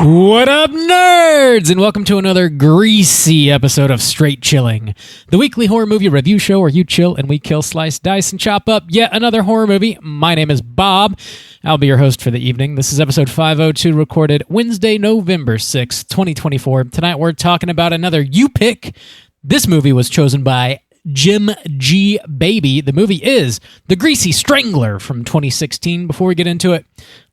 What up, nerds? And welcome to another greasy episode of Straight Chilling, the weekly horror movie review show where you chill and we kill, slice, dice, and chop up yet another horror movie. My name is Bob. I'll be your host for the evening. This is episode 502, recorded Wednesday, November 6th, 2024. Tonight we're talking about another You Pick. This movie was chosen by Jim G. Baby. The movie is The Greasy Strangler from 2016. Before we get into it,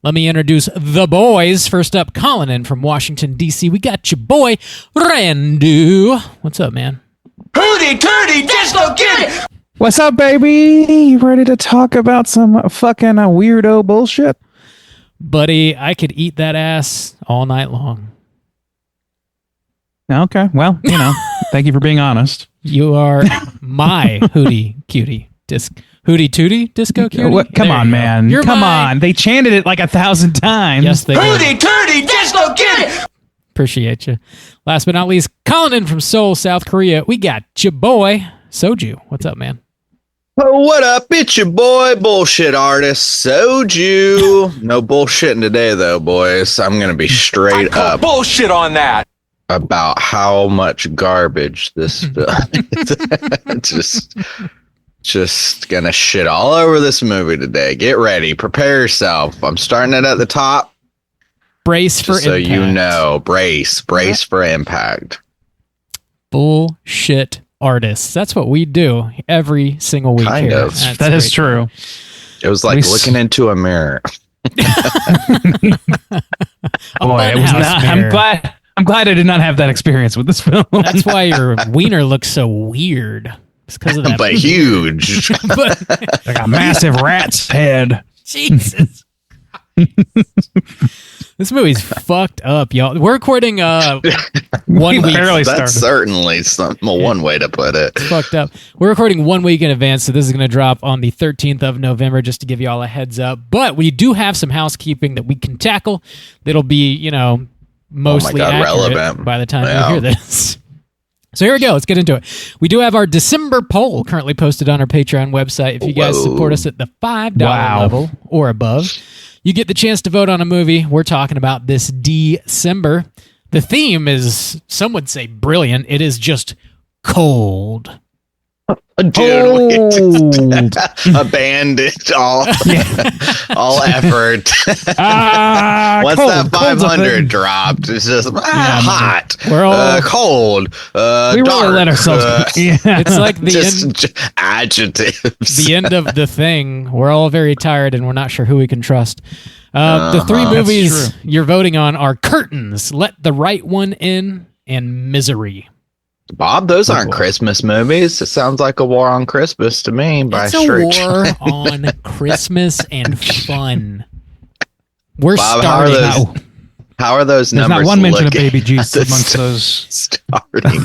let me introduce the boys. First up, calling in from Washington, D.C., we got your boy, Randu. What's up, man? Hootie tootie, disco kitty! What's up, baby? You ready to talk about some fucking weirdo bullshit? Buddy, I could eat that ass all night long. Okay, well, thank you for being honest. You are my hootie cutie. Hootie tootie disco cutie? Come on, man. Come on. They chanted it like 1,000 times. Yes, they Hootie tootie, disco kitty! Appreciate you. Last but not least, calling in from Seoul, South Korea, we got your boy, Soju. What's up, man? Oh, what up? It's your boy, bullshit artist, Soju. No bullshitting today, though, boys. I'm going to be straight up Bullshit on that! about how much garbage this film just gonna shit all over this movie today. Get ready. Prepare yourself. I'm starting it at the top. Brace for impact. So you know, brace for impact. Bullshit artists. That's what we do every single week. Kind here. of. That is true. It was like looking into a mirror. Boy, it was not. I'm glad I did not have that experience with this film. That's why your wiener looks so weird. It's because of that. But huge. Like a massive rat's head. Jesus. This movie's fucked up, y'all. We're recording 1 week. That's certainly one way to put it. It's fucked up. We're recording 1 week in advance, so this is going to drop on the 13th of November, just to give you all a heads up. But we do have some housekeeping that we can tackle. That'll be, mostly accurate relevant by the time you hear this. So here we go. Let's get into it. We do have our December poll currently posted on our Patreon website. If you guys support us at the $5 level or above, you get the chance to vote on a movie we're talking about this December. The theme is, some would say, brilliant. It is just cold. Dude, abandoned all effort. Once that 500 dropped, it's just hot, we're all cold, we dark. Really let ourselves. It's like the just adjectives. The end of the thing. We're all very tired, and we're not sure who we can trust. The three movies you're voting on are Curtains, Let the Right One In, and Misery. Bob, those aren't Christmas movies. It sounds like a war on Christmas to me. It's a war on Christmas and fun. We're Bob, starting. How are those There's numbers? Not one mention of Baby Jesus amongst those. Starting.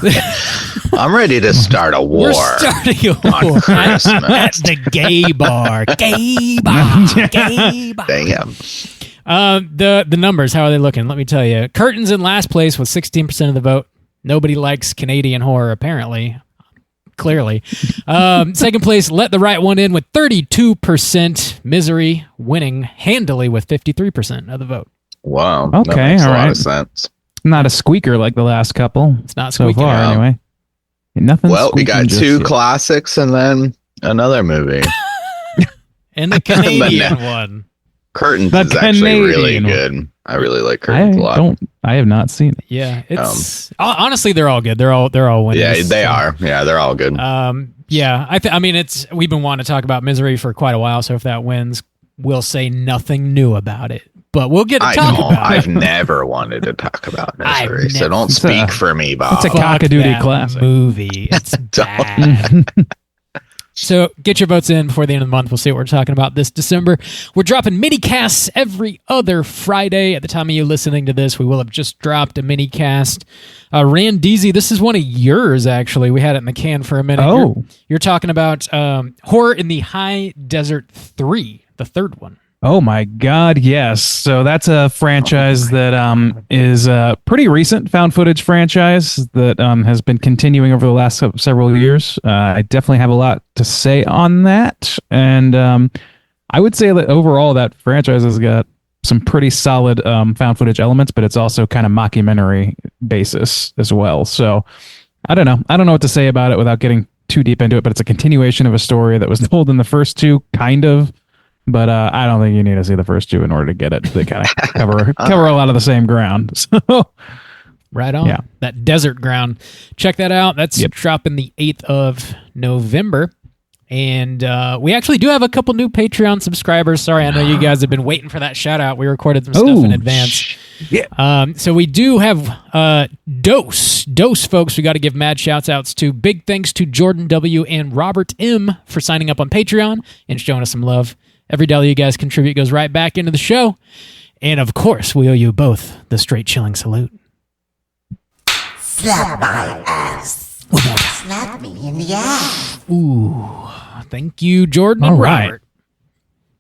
I'm ready to start a war. We're starting a war on Christmas. at the gay bar. Gay bar. Gay bar. Damn. The numbers, how are they looking? Let me tell you. Curtains in last place with 16% of the vote. Nobody likes Canadian horror, apparently. Clearly. Second place, Let the Right One In with 32%. Misery winning handily with 53% of the vote. Wow. Okay, that makes all a right. lot of sense. Not a squeaker like the last couple. It's not so squeaking far, out. anyway. Nothing. Well, we got two yet. classics and then another movie. And the Canadian one. Curtains The is actually really Canadian good. I really like Curtains a lot. I have not seen it. Yeah, it's honestly they're all good. They're all winners. Yeah, they are. Yeah, they're all good. Yeah, I mean we've been wanting to talk about Misery for quite a while. So if that wins, we'll say nothing new about it. But we'll get to talk about it. I've never wanted to talk about Misery, so don't speak for me, Bob. It's a cockadoodie classic movie. It's bad. So get your votes in before the end of the month. We'll see what we're talking about this December. We're dropping mini casts every other Friday. At the time of you listening to this, we will have just dropped a mini cast. Randeezy, this is one of yours, actually. We had it in the can for a minute. Oh. You're talking about Horror in the High Desert 3, the third one. Oh my God, yes. So that's a franchise that is a pretty recent found footage franchise that has been continuing over the last several years. I definitely have a lot to say on that. And I would say that overall that franchise has got some pretty solid found footage elements, but it's also kind of mockumentary basis as well. So I don't know. I don't know what to say about it without getting too deep into it, but it's a continuation of a story that was told in the first two, kind of. But I don't think you need to see the first two in order to get it. They kind of cover a lot of the same ground. So right on. Yeah. That desert ground. Check that out. That's dropping the 8th of November. And we actually do have a couple new Patreon subscribers. Sorry, I know you guys have been waiting for that shout out. We recorded some stuff in advance. Yeah. So we do have Dose folks. We got to give mad shouts outs to. Big thanks to Jordan W. and Robert M. for signing up on Patreon and showing us some love. Every dollar you guys contribute goes right back into the show. And of course, we owe you both the straight chilling salute. Slap my ass. Slap me in the ass. Ooh. Thank you, Jordan All and right. Robert.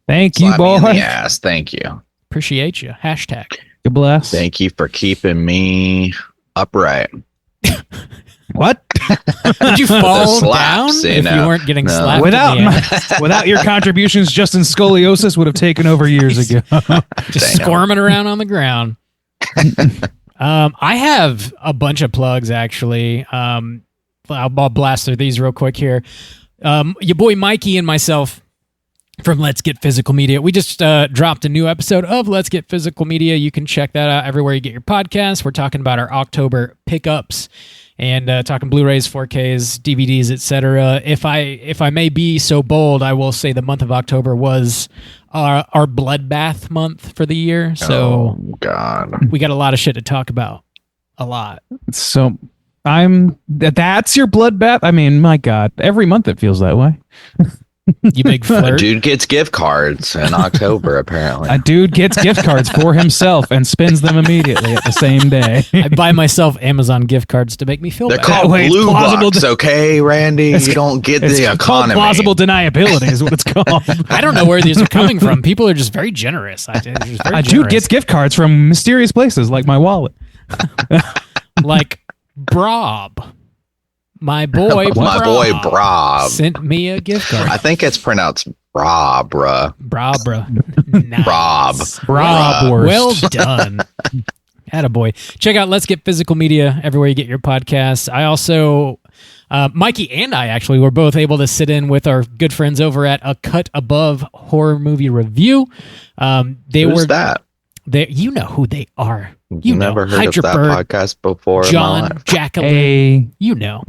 Thank you, Slap me in boy. the ass. Thank you. Appreciate you. Hashtag. God bless. Thank you for keeping me upright. What? Did you fall slaps, down you if know. you weren't getting No. slapped? Without in the ass? without your contributions, Justin Scoliosis would have taken over years ago. Just Damn. squirming around on the ground. I have a bunch of plugs, actually. I'll blast through these real quick here. Your boy Mikey and myself from Let's Get Physical Media. We just dropped a new episode of Let's Get Physical Media. You can check that out everywhere you get your podcasts. We're talking about our October pickups and talking Blu-rays, 4Ks, DVDs, etc. If I may be so bold, I will say the month of October was our bloodbath month for the year. So Oh, God. we got a lot of shit to talk about. A lot. So that's your bloodbath? I mean, my God, every month it feels that way. You big A flirt. dude gets gift cards in October, apparently. A dude gets gift cards for himself and spends them immediately at the same day. I buy myself Amazon gift cards to make me feel They're bad. called Wait, it's blue plausible bucks, okay, Randy? You don't get It's the called economy. plausible deniability is what it's called. I don't know where these are coming from. People are just very generous. They're just very A dude generous. gets gift cards from mysterious places like my wallet. like Brob. My boy My boy Brob. sent me a gift card. I think it's pronounced Brob, bruh. Brabra. Nice. Brob. Brabwurst. Well done. Attaboy. Check out Let's Get Physical Media everywhere you get your podcasts. I also, Mikey and I actually were both able to sit in with our good friends over at A Cut Above Horror Movie Review. Who's that? You know who they are. You Never know, heard of that Hydraberg, podcast before John, in my life. Jacqueline. Hey, You know.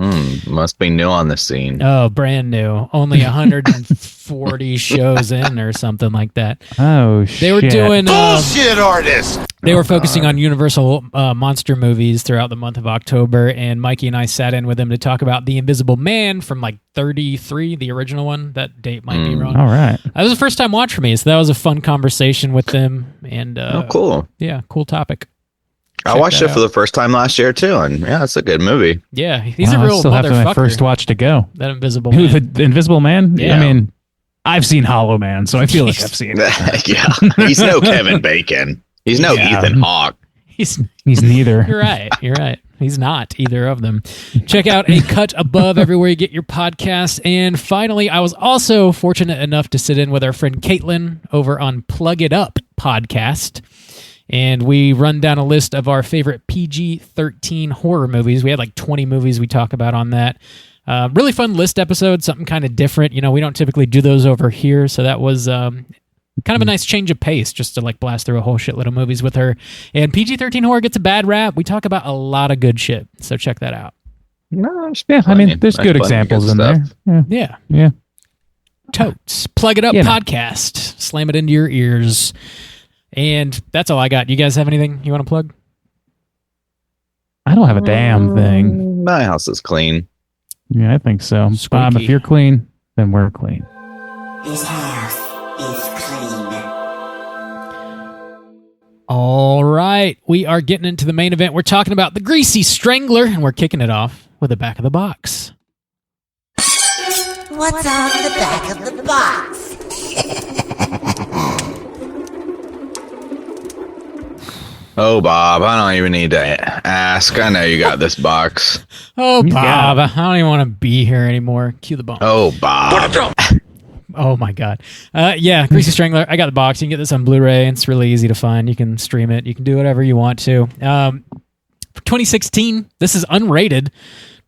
Must be new on the scene. Oh, brand new. Only 140 shows in or something like that. oh They were shit. doing. Bullshit artist. They were focusing on Universal monster movies throughout the month of October, and Mikey and I sat in with them to talk about The Invisible Man from like 33, the original one. That date might be wrong. All right. That was a first time watch for me, so that was a fun conversation with them. And Oh, cool. yeah, cool topic. I Check watched that it for out. the first time last year, too, and yeah, it's a good movie. Yeah, he's Wow, a I real still have to my motherfucker. first watch to go. That Invisible Who, Man. the Invisible Man? Yeah. I mean, I've seen Hollow Man, so I feel like I've seen it. Yeah, he's no Kevin Bacon. He's no Yeah. Ethan Hawke. He's He's neither. You're right. You're right. He's not either of them. Check out A Cut Above everywhere you get your podcasts. And finally, I was also fortunate enough to sit in with our friend Caitlin over on Plug It Up podcast. And we run down a list of our favorite PG-13 horror movies. We had like 20 movies we talk about on that. Really fun list episode, something kind of different. You know, we don't typically do those over here, so that was kind of a nice change of pace just to like blast through a whole shitload of movies with her. And PG-13 horror gets a bad rap. We talk about a lot of good shit, so check that out. No, there's Yeah, I mean, plenty- there's good plenty of examples in stuff. there. Yeah. Yeah. Yeah. Totes. Plug It Up You know. podcast. Slam it into your ears. And that's all I got. You guys have anything you want to plug? I don't have a damn thing. My house is clean. Yeah, I think so. Bob, Squeaky. if you're clean, then we're clean. This house is clean. All right. We are getting into the main event. We're talking about the Greasy Strangler, and we're kicking it off with the back of the box. What's on the back of the box? Oh, Bob, I don't even need to ask. I know you got this box. Oh, Yeah. Bob, I don't even want to be here anymore. Cue the bomb. Oh, Bob. Oh my God. Yeah, Greasy Strangler. I got the box. You can get this on Blu-ray. It's really easy to find. You can stream it. You can do whatever you want to. For 2016, this is unrated.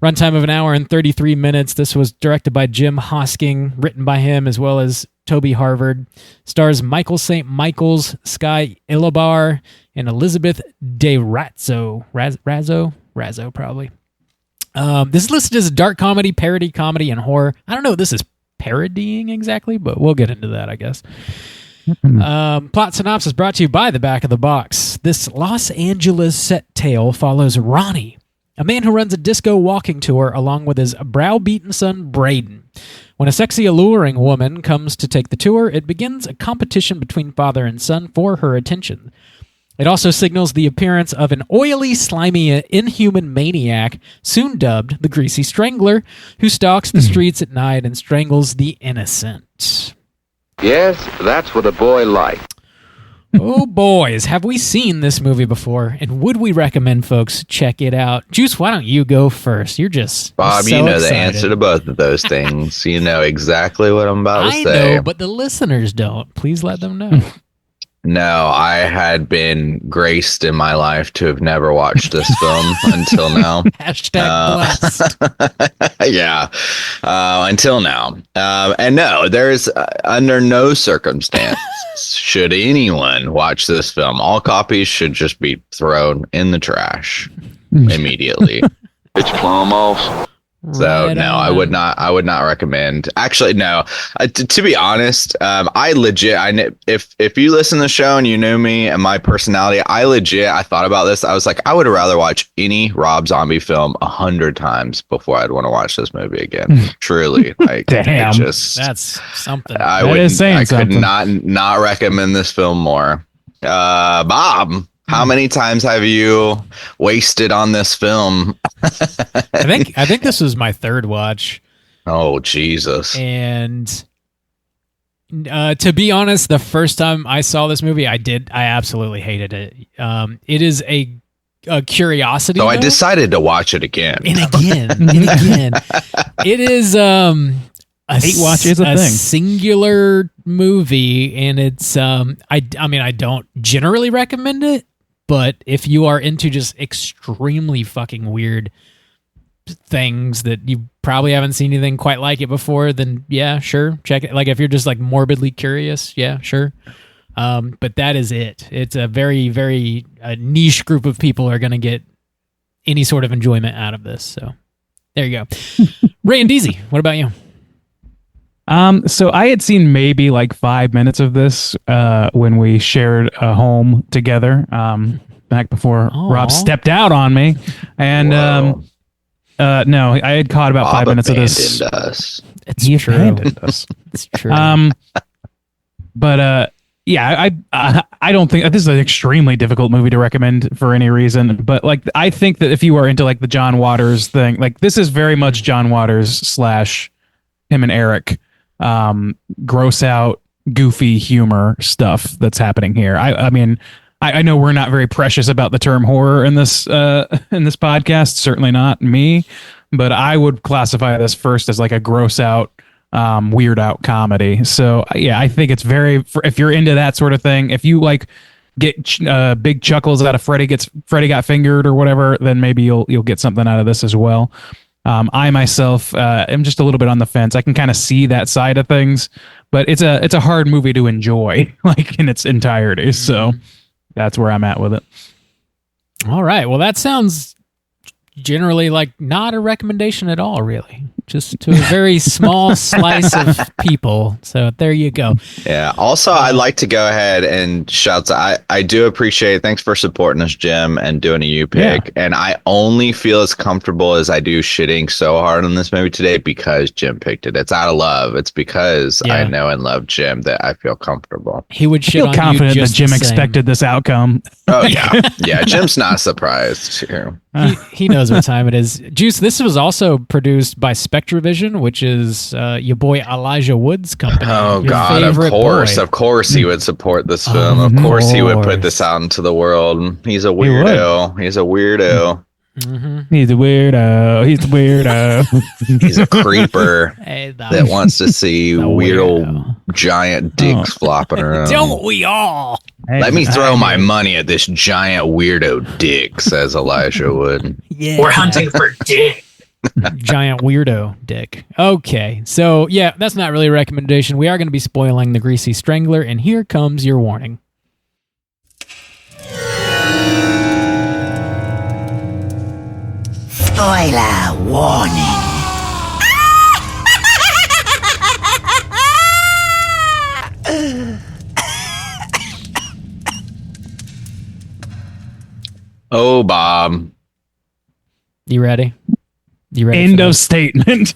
Runtime of 1 hour and 33 minutes. This was directed by Jim Hosking, written by him as well as Toby Harvard. Stars Michael St. Michaels, Sky Ilabar, and Elizabeth De Razzo. Razzo, probably. This is listed as a dark comedy, parody comedy, and horror. I don't know what this is parodying exactly, but we'll get into that, I guess. Plot synopsis brought to you by the back of the box. This Los Angeles set tale follows Ronnie, a man who runs a disco walking tour along with his browbeaten son, Brayden. When a sexy, alluring woman comes to take the tour, it begins a competition between father and son for her attention. It also signals the appearance of an oily, slimy, inhuman maniac, soon dubbed the Greasy Strangler, who stalks the streets at night and strangles the innocent. Yes, that's what a boy likes. Oh, boys, have we seen this movie before? And would we recommend folks check it out? Juice, why don't you go first? You're just Bob, so you know excited. the answer to both of those things. You know exactly what I'm about to I say. know, but the listeners don't. Please let them know. No, I had been graced in my life to have never watched this film until now. Hashtag blessed. Yeah, until now. And no, there's under no circumstance should anyone watch this film. All copies should just be thrown in the trash immediately. It's plum off. So Right no, on. I would not recommend. Actually, no. To be honest, I if you listen to the show and you knew me and my personality, I thought about this. I was like, I would rather watch any Rob Zombie film 100 times before I'd want to watch this movie again. Truly, like, Damn. That's something. I That would. is saying I could something. not recommend this film more. Bob, how many times have you wasted on this film? I think this was my third watch. Oh, Jesus. And to be honest, the first time I saw this movie, I absolutely hated it. It is a curiosity. So I though. decided to watch it again. And again. It is Hate watch is a thing. singular movie, and it's I mean, I don't generally recommend it, but if you are into just extremely fucking weird things that you probably haven't seen anything quite like it before, then yeah, sure, check it. Like if you're just like morbidly curious, yeah, sure. But that is it. It's a very, very niche group of people are going to get any sort of enjoyment out of this. So there you go. Ray and Deezy, what about you? So I had seen maybe like 5 minutes of this when we shared a home together back before Aw. Rob stepped out on me. And Whoa. no, I had caught about 5 Bob minutes of this. abandoned us. It's He true. abandoned us. It's true. But yeah, I don't think this is an extremely difficult movie to recommend for any reason. But like, I think that if you are into like the John Waters thing, like this is very much John Waters / him and Eric, gross out, goofy humor stuff that's happening here. I mean, I know we're not very precious about the term horror in this podcast. Certainly not me, but I would classify this first as like a gross out, weird out comedy. So yeah, I think it's very, if you're into that sort of thing, if you like get big chuckles out of Freddy got fingered or whatever, then maybe you'll get something out of this as well. I myself am just a little bit on the fence. I can kind of see that side of things, but it's a hard movie to enjoy, like in its entirety. So that's where I'm at with it. All right. Well, that sounds generally like not a recommendation at all, really. Just to a very small slice of people. So there you go. Yeah. Also, I'd like to go ahead and shout out. I do appreciate it. Thanks for supporting us, Jim, and doing a U pick. Yeah. And I only feel as comfortable as I do shitting so hard on this movie today because Jim picked it. It's out of love. It's because I Yeah. know and love Jim that I feel comfortable. He would I shit feel on confident you that just Jim the same. expected this outcome. Oh yeah, yeah. Jim's not surprised here. He knows what time it is. Juice, this was also produced by Spectravision, which is your boy Elijah Wood's company. Oh your God! Of favorite course, boy. of course, he would support this film. Of Of course, he would course. put this out into the world. He's a weirdo. He's a weirdo. He's a weirdo. He's a weirdo. He's a creeper Hey, that wants to see weird old weirdo. giant dicks flopping around. Don't we all? Let me throw my money at this giant weirdo dick, says Elijah Wood. Yeah. We're hunting for dick. Giant weirdo dick. Okay, so yeah, that's not really a recommendation. We are going to be spoiling the Greasy Strangler, and here comes your warning. Spoiler warning. Oh, Bob. You ready? You ready? End of statement.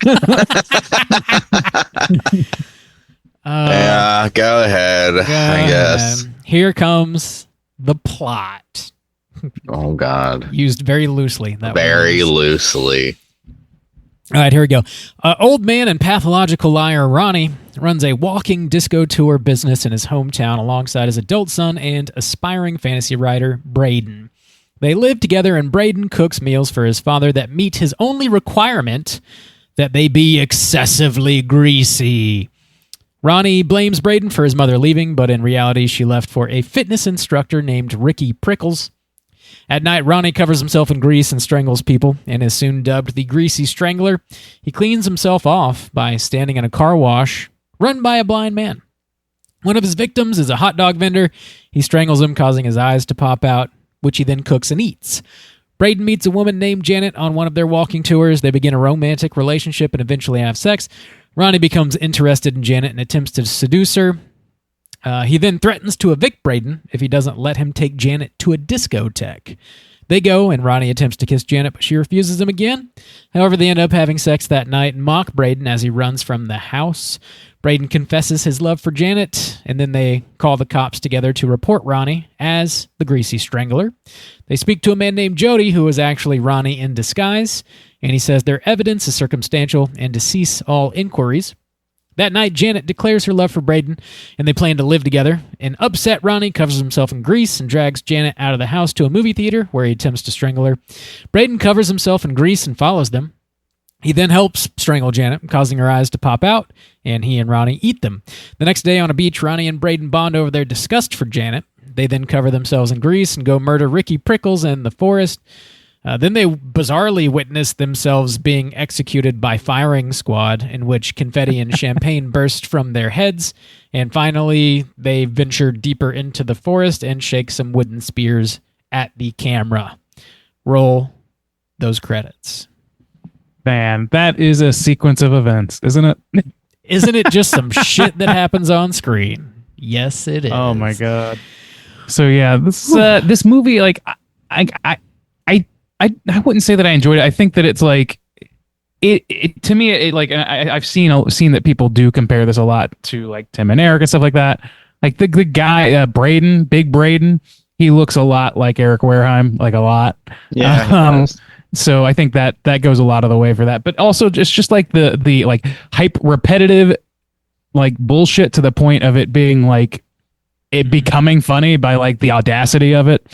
Yeah, go ahead, I guess. Here comes the plot. Oh, God. Used very loosely. That Very was- loosely. All right, here we go. Old man and pathological liar Ronnie runs a walking disco tour business in his hometown alongside his adult son and aspiring fantasy writer Brayden. They live together, and Brayden cooks meals for his father that meet his only requirement, that they be excessively greasy. Ronnie blames Brayden for his mother leaving, but in reality, she left for a fitness instructor named Ricky Prickles. At night, Ronnie covers himself in grease and strangles people, and is soon dubbed the Greasy Strangler. He cleans himself off by standing in a car wash run by a blind man. One of his victims is a hot dog vendor. He strangles him, causing his eyes to pop out, which he then cooks and eats. Brayden meets a woman named Janet on one of their walking tours. They begin a romantic relationship and eventually have sex. Ronnie becomes interested in Janet and attempts to seduce her. He then threatens to evict Brayden if he doesn't let him take Janet to a discotheque. They go, and Ronnie attempts to kiss Janet, but she refuses him again. However, they end up having sex that night and mock Brayden as he runs from the house. Brayden confesses his love for Janet, and then they call the cops together to report Ronnie as the Greasy Strangler. They speak to a man named Jody, who is actually Ronnie in disguise, and he says their evidence is circumstantial and to cease all inquiries. That night, Janet declares her love for Brayden, and they plan to live together. An upset Ronnie covers himself in grease and drags Janet out of the house to a movie theater, where he attempts to strangle her. Brayden covers himself in grease and follows them. He then helps strangle Janet, causing her eyes to pop out, and he and Ronnie eat them. The next day on a beach, Ronnie and Brayden bond over their disgust for Janet. They then cover themselves in grease and go murder Ricky Prickles in the forest. Then they bizarrely witness themselves being executed by firing squad, in which confetti and champagne burst from their heads. And finally, they venture deeper into the forest and shake some wooden spears at the camera. Roll those credits. Man, that is a sequence of events, isn't it? Isn't it just some shit that happens on screen? Yes, it is. Oh my god. So yeah, this movie, like, I wouldn't say that I enjoyed it. I think that it's like it to me. It like I've seen that people do compare this a lot to like Tim and Eric and stuff like that. Like the guy Brayden, Big Brayden, he looks a lot like Eric Wareheim, like a lot. Yeah. So I think that goes a lot of the way for that. But also just like the like hype repetitive like bullshit to the point of it being like it becoming funny by like the audacity of it.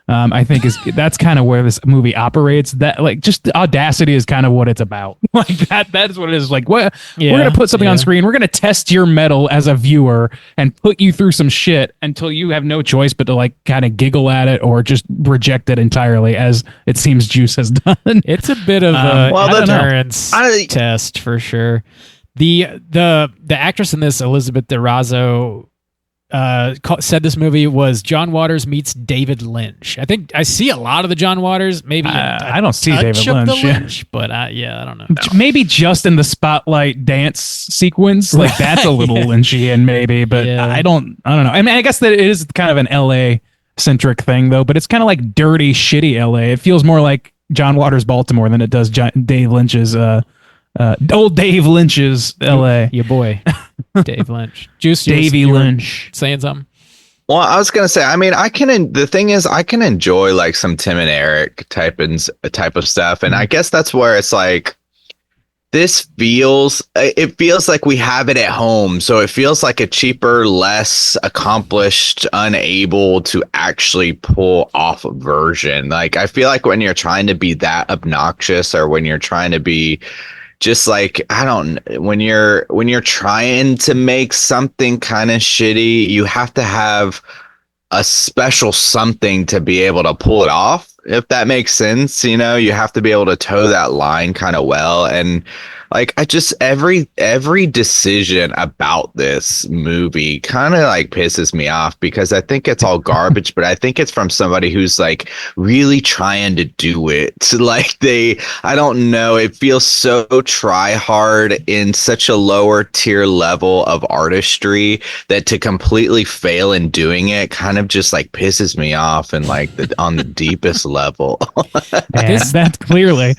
I think that's kind of where this movie operates. That like just the audacity is kind of what it's about. Like that is what it is. Like what we're gonna put something on screen. We're gonna test your metal as a viewer and put you through some shit until you have no choice but to like kind of giggle at it or just reject it entirely, as it seems Juice has done. It's a bit of a endurance I- test for sure. The actress in this, Elizabeth DeRazzo, said this movie was John Waters meets David Lynch. I think I see a lot of the John Waters. Maybe I don't see touch David of Lynch, the yeah. Lynch, but I don't know. Maybe just in the spotlight dance sequence, like that's a little Lynchian, maybe. But Yeah. I don't know. I mean, I guess that it is kind of an LA centric thing, though. But it's kind of like dirty, shitty LA. It feels more like John Waters' Baltimore than it does Dave Lynch's. Old Dave Lynch's LA. Your boy, Dave Lynch. Juice, Davey Lynch. saying something? Well, I was gonna say, I mean, the thing is, I can enjoy like some Tim and Eric type of stuff, and I guess that's where it's like, this feels like we have it at home, so it feels like a cheaper, less accomplished, unable to actually pull off a version. Like, I feel like when you're trying to be that obnoxious, or when you're trying to be just like, I don't, when you're trying to make something kind of shitty, you have to have a special something to be able to pull it off, if that makes sense. You know, you have to be able to toe that line kind of well. And like, I just, every decision about this movie kind of like pisses me off, because I think it's all garbage, but I think it's from somebody who's like really trying to do it. So like, I don't know, it feels so try hard in such a lower tier level of artistry, that to completely fail in doing it kind of just like pisses me off, and like on the deepest level. That's clearly.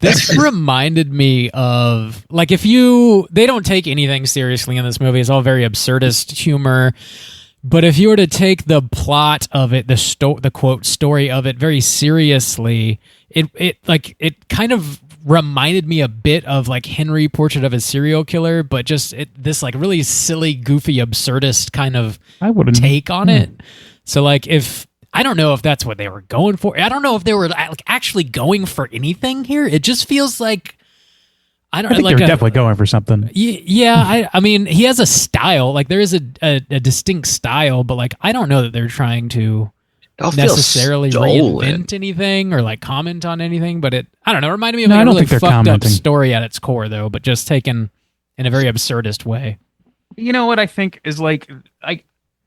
This reminded me of, like, they don't take anything seriously in this movie. It's all very absurdist humor. But if you were to take the plot of it, the quote story of it very seriously, it kind of reminded me a bit of like Henry, Portrait of a Serial Killer, but just this like really silly, goofy, absurdist kind of take on it. So like, I don't know if that's what they were going for. I don't know if they were like actually going for anything here. It just feels like, I think they're definitely going for something. Yeah, I mean, he has a style. Like, there is a distinct style, but like, I don't know that they're trying to necessarily reinvent anything or like comment on anything. But I don't know. It reminded me of a really fucked up story at its core, though, but just taken in a very absurdist way. You know what I think is like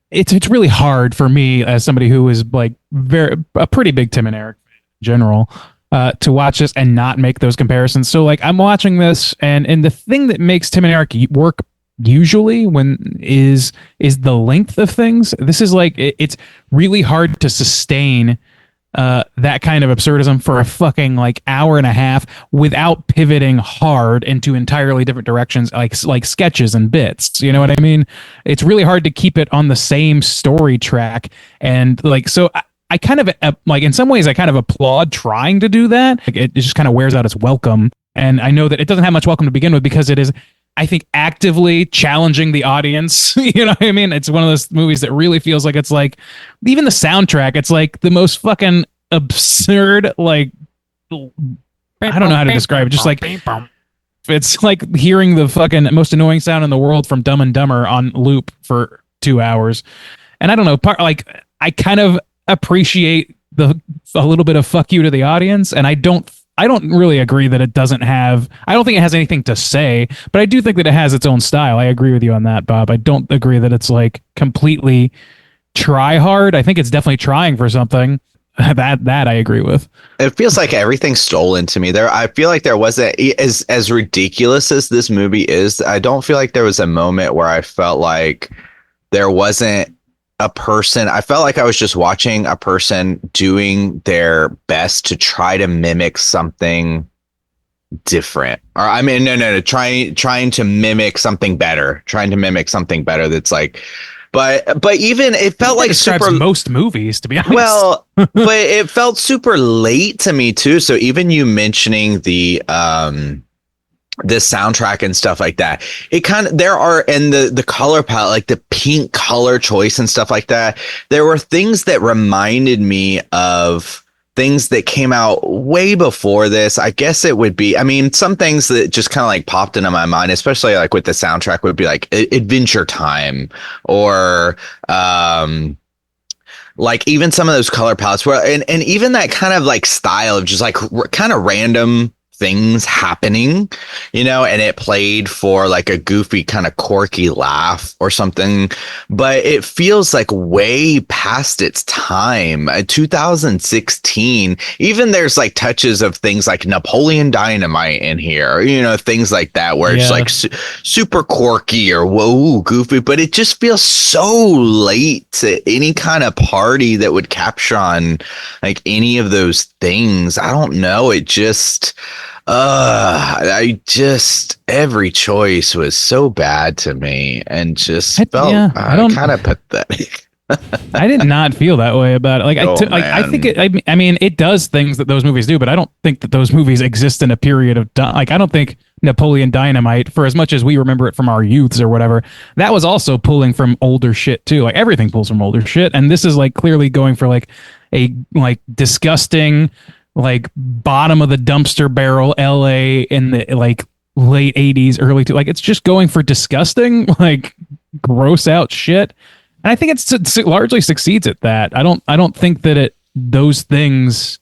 it's really hard for me, as somebody who is like a pretty big Tim and Eric in general, to watch this and not make those comparisons. So like, I'm watching this, and the thing that makes Tim and Eric work usually is the length of things. This is like, it's really hard to sustain that kind of absurdism for a fucking like hour and a half without pivoting hard into entirely different directions, like sketches and bits. You know what I mean? It's really hard to keep it on the same story track. And like, so I kind of like, in some ways I kind of applaud trying to do that. Like, it just kind of wears out its welcome. And I know that it doesn't have much welcome to begin with, because it is, I think, actively challenging the audience. You know what I mean? It's one of those movies that really feels like, it's like, even the soundtrack, it's like the most fucking absurd, like, I don't know how to describe it. Just like, it's like hearing the fucking most annoying sound in the world from Dumb and Dumber on loop for 2 hours. And I don't know, I kind of appreciate a little bit of fuck you to the audience. And I don't really agree that it doesn't have, I don't think it has anything to say, but I do think that it has its own style. I agree with you on that, Bob. I don't agree that it's like completely try hard. I think it's definitely trying for something. That I agree with. It feels like everything's stolen to me. I feel like there wasn't, as ridiculous as this movie is, I don't feel like there was a moment where I felt like there wasn't a person. I felt like I was just watching a person doing their best to try to mimic something different. Or I mean, no, trying to mimic something better. That's like, but even it felt like super, most movies, to be honest. Well, but it felt super late to me too. So even you mentioning the soundtrack and stuff like that, it kind of, there are, and the color palette, like the pink color choice and stuff like that, there were things that reminded me of things that came out way before this. I guess it would be, I mean, some things that just kind of like popped into my mind, especially like with the soundtrack, would be like Adventure Time, or like even some of those color palettes where, and even that kind of like style of just like kind of random things happening, you know, and it played for like a goofy kind of quirky laugh or something, but it feels like way past its time. 2016, even there's like touches of things like Napoleon Dynamite in here, you know, things like that, where it's like super quirky or whoa goofy, but it just feels so late to any kind of party that would capture on like any of those things. I don't know, it just every choice was so bad to me, and just felt kind of pathetic. I did not feel that way about it. Like, I man. think I mean, it does things that those movies do, but I don't think that those movies exist in a period of time. Like, I don't think Napoleon Dynamite, for as much as we remember it from our youths or whatever, that was also pulling from older shit too. Like, everything pulls from older shit, and this is like clearly going for like a like disgusting, like bottom of the dumpster barrel LA in the like late 80s, early to like, it's just going for disgusting, like gross out shit. And I think it largely succeeds at that. I don't think that those things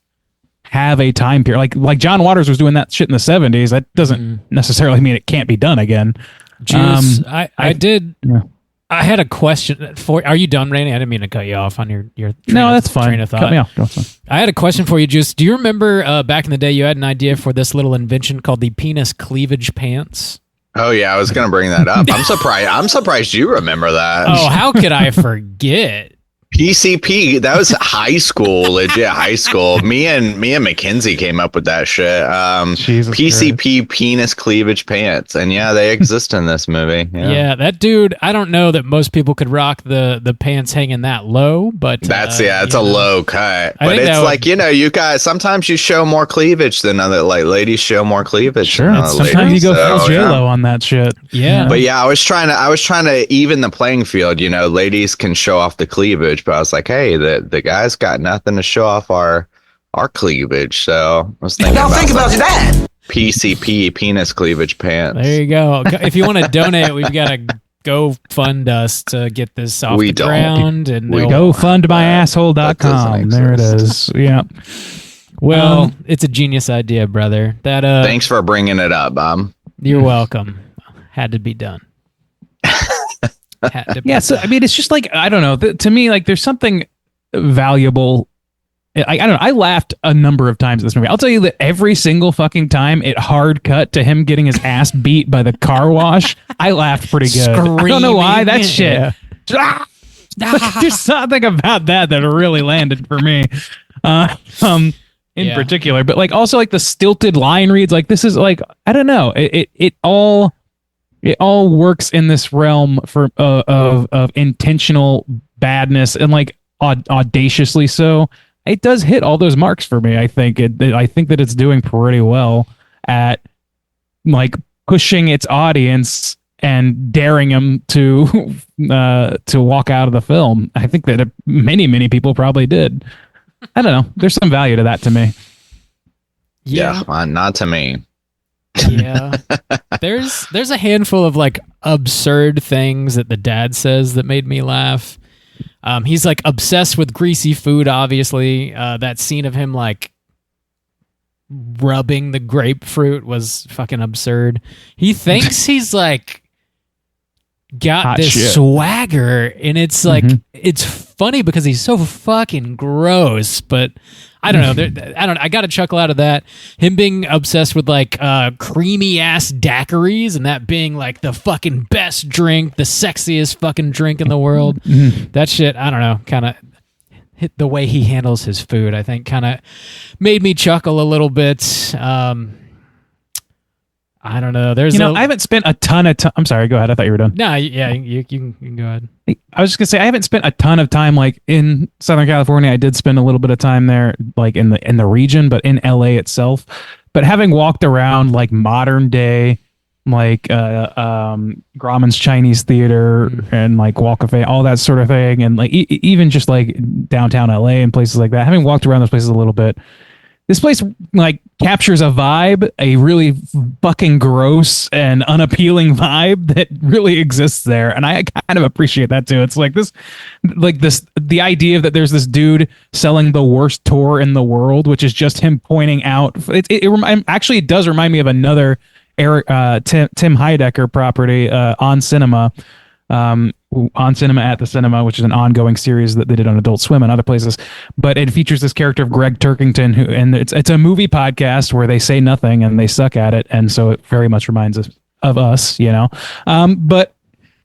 have a time period. Like John Waters was doing that shit in the 70s. That doesn't necessarily mean it can't be done again. Juice, I did. Yeah. I had a question for. Are you done, Randy? I didn't mean to cut you off on your no, that's fine. Train of thought. Cut me off. That's fine. I had a question for you, Juice. Do you remember back in the day you had an idea for this little invention called the penis cleavage pants? Oh yeah, I was gonna bring that up. I'm surprised you remember that. Oh, how could I forget? PCP, that was high school, legit high school. Me and Mackenzie came up with that shit. PCP Christ. Penis cleavage pants, and yeah, they exist in this movie. Yeah, that dude. I don't know that most people could rock the pants hanging that low, but it's a low cut. But it's like you guys. Sometimes you show more cleavage than other ladies show more cleavage. Sure, than other sometimes ladies, you go full J-Lo on that shit. Yeah, but yeah, I was trying to even the playing field. Ladies can show off the cleavage. But I was like, hey, the guy's got nothing to show off our cleavage. So I was thinking about that. PCP, penis cleavage pants. There you go. If you want to donate, we've got to go fund us to get this off the ground. And go fundmyasshole.com. There it is. Yeah. Well, it's a genius idea, brother. Thanks for bringing it up, Bob. You're welcome. Had to be done. Yeah, so I mean, it's just like, I don't know. To me, like, there's something valuable. I don't know. I laughed a number of times in this movie. I'll tell you that every single fucking time it hard cut to him getting his ass beat by the car wash, I laughed pretty good. I don't know why. That shit. Yeah. There's something about that really landed for me. In particular, but like also like the stilted line reads, like this is like, I don't know. It all works in this realm for of intentional badness and like audaciously so. It does hit all those marks for me. I think that it's doing pretty well at like pushing its audience and daring them to walk out of the film. I think that many people probably did. I don't know. There's some value to that to me. Yeah, not to me. Yeah. There's a handful of like absurd things that the dad says that made me laugh. He's like obsessed with greasy food, obviously. That scene of him like rubbing the grapefruit was fucking absurd. He thinks he's like got hot this shit. Swagger, and it's like it's funny because he's so fucking gross, but I don't know. I got to chuckle out of that. Him being obsessed with like creamy ass daiquiris and that being like the fucking best drink, the sexiest fucking drink in the world. That shit, I don't know, kind of hit the way he handles his food. I think kind of made me chuckle a little bit. I don't know. I haven't spent a ton of time. I'm sorry. Go ahead. I thought you were done. No, yeah, you can go ahead. I was just gonna say I haven't spent a ton of time like in Southern California. I did spend a little bit of time there, like in the region, but in LA itself. But having walked around like modern day, like Grauman's Chinese Theater and like Walk of Fame, all that sort of thing, and like even just like downtown LA and places like that. Having walked around those places a little bit. This place like captures a vibe, a really fucking gross and unappealing vibe that really exists there, and I kind of appreciate that too. It's like the idea that there's this dude selling the worst tour in the world, which is just him pointing out. It does remind me of another Tim Heidecker property on cinema. On Cinema at the Cinema, which is an ongoing series that they did on Adult Swim and other places, but it features this character of Greg Turkington, and it's a movie podcast where they say nothing and they suck at it, and so it very much reminds us of us, But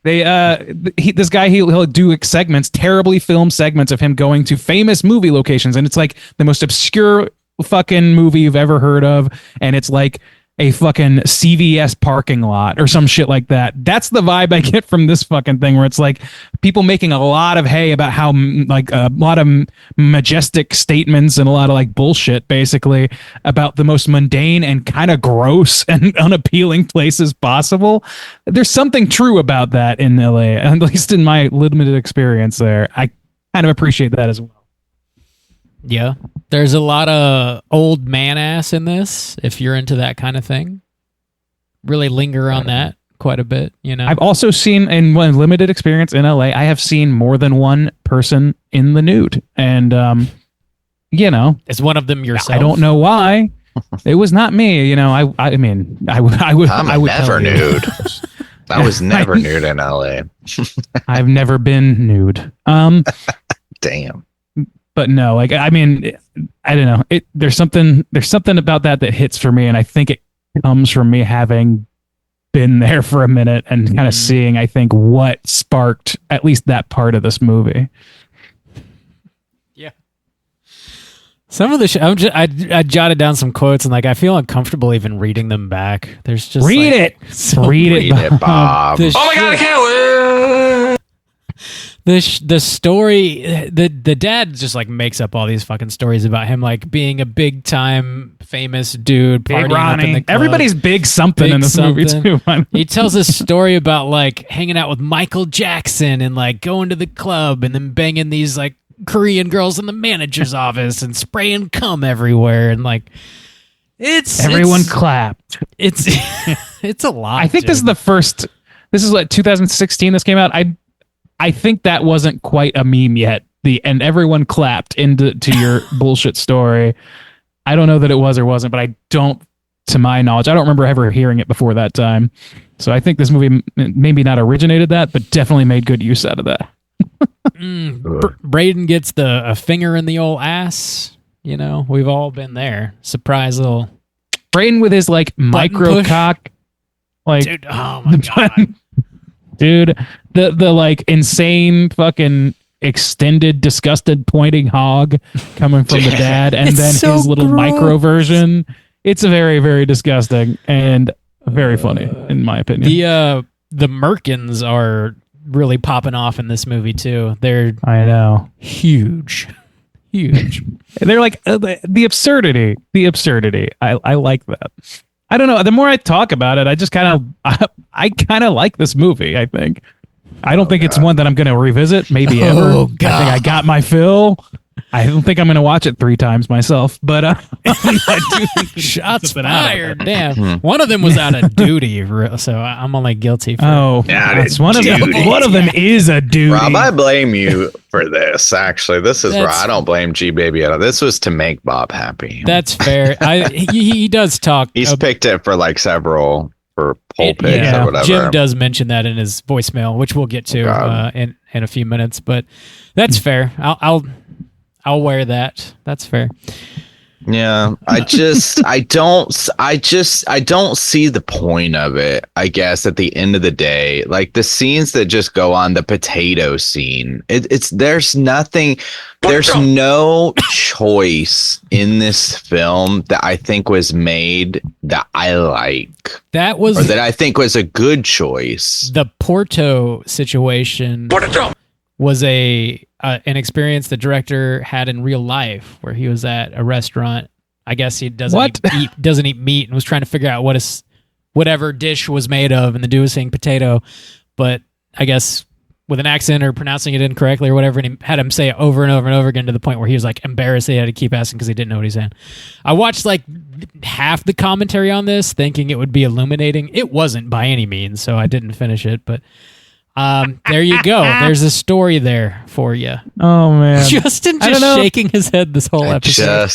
this guy he'll do terribly filmed segments of him going to famous movie locations, and it's like the most obscure fucking movie you've ever heard of, and it's like a fucking CVS parking lot or some shit like that. That's the vibe I get from this fucking thing, where it's like people making a lot of hay about how like a lot of majestic statements and a lot of like bullshit basically about the most mundane and kind of gross and unappealing places possible. There's something true about that in LA, at least in my limited experience there. I kind of appreciate that as well. Yeah. There's a lot of old man ass in this, if you're into that kind of thing. Really linger on that quite a bit, you know. I've also seen, in one limited experience in LA, I have seen more than one person in the nude. And, you know. Is one of them yourself? I don't know why. It was not me, you know. I mean, I would never nude. I was never nude in LA. I've never been nude. Damn. But no, like, I mean, I don't know. There's something about that hits for me, and I think it comes from me having been there for a minute and kind of seeing, I think, what sparked at least that part of this movie. Yeah. Some of the I jotted down some quotes, and like I feel uncomfortable even reading them back. There's just read it, Bob. Oh my God, I can't wait. The story, the dad just like makes up all these fucking stories about him like being a big time famous dude, Big partying Ronnie. up in the club. Everybody's big something Big in this movie something. too. He tells a story about like hanging out with Michael Jackson and like going to the club and then banging these like Korean girls in the manager's office and spraying cum everywhere, and like everyone clapped. It's it's a lot. I think dude. this is like 2016 this came out. I think that wasn't quite a meme yet. And everyone clapped to your bullshit story. I don't know that it was or wasn't, but I don't, to my knowledge, I don't remember ever hearing it before that time. So I think this movie maybe not originated that, but definitely made good use out of that. Brayden gets a finger in the old ass. You know, we've all been there. Surprise little Brayden with his like micro push. cock, like dude. Oh my God. Dude, the like insane fucking extended disgusted pointing hog coming from the dad, and then so his little gross. micro version. It's very, very disgusting and very funny in my opinion. The Merkins are really popping off in this movie too. They're I know, huge. They're like the absurdity. I like that. I don't know. The more I talk about it, I just kind of like this movie. I think. I don't think it's one that I'm going to revisit. Maybe ever. Oh, God. I think I got my fill. I don't think I'm going to watch it 3 times myself. But I do think Shots fired. Damn. One of them was out of duty, so I'm only guilty for. Oh, Yeah, it's one of them. duty. One of them is a dude. Rob, I blame you for this. Actually, this is where I don't blame G Baby at all. This was to make Bob happy. That's fair. He does talk. He's picked it for like several for poll picks or whatever. Jim does mention that in his voicemail, which we'll get to in a few minutes. But that's fair. I'll wear that. That's fair. Yeah, I don't see the point of it. I guess at the end of the day, like the scenes that just go on, the potato scene, there's nothing, there's no choice in this film that I think was made that I like. Or that I think was a good choice. The Porto situation was an experience the director had in real life, where he was at a restaurant. I guess he doesn't eat meat, and was trying to figure out what whatever dish was made of, and the dude was saying potato, but I guess with an accent or pronouncing it incorrectly or whatever, and he had him say it over and over and over again to the point where he was like embarrassed. He had to keep asking because he didn't know what he's saying. I watched like half the commentary on this thinking it would be illuminating. It wasn't by any means, so I didn't finish it, but there you go. There's a story there for you. Oh man, Justin just shaking his head this whole episode.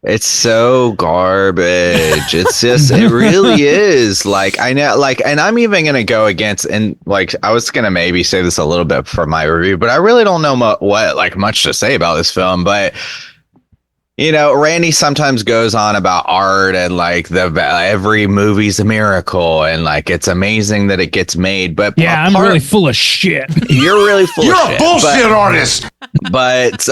It's so garbage. It's just, it really is. Like, I know, like, and I'm even going to go against, and like, I was going to maybe say this a little bit for my review, but I really don't know much to say about this film. But, you know, Randy sometimes goes on about art and like every movie's a miracle and like it's amazing that it gets made. But yeah, I'm really full of shit. You're really full of shit. You're a bullshit artist. But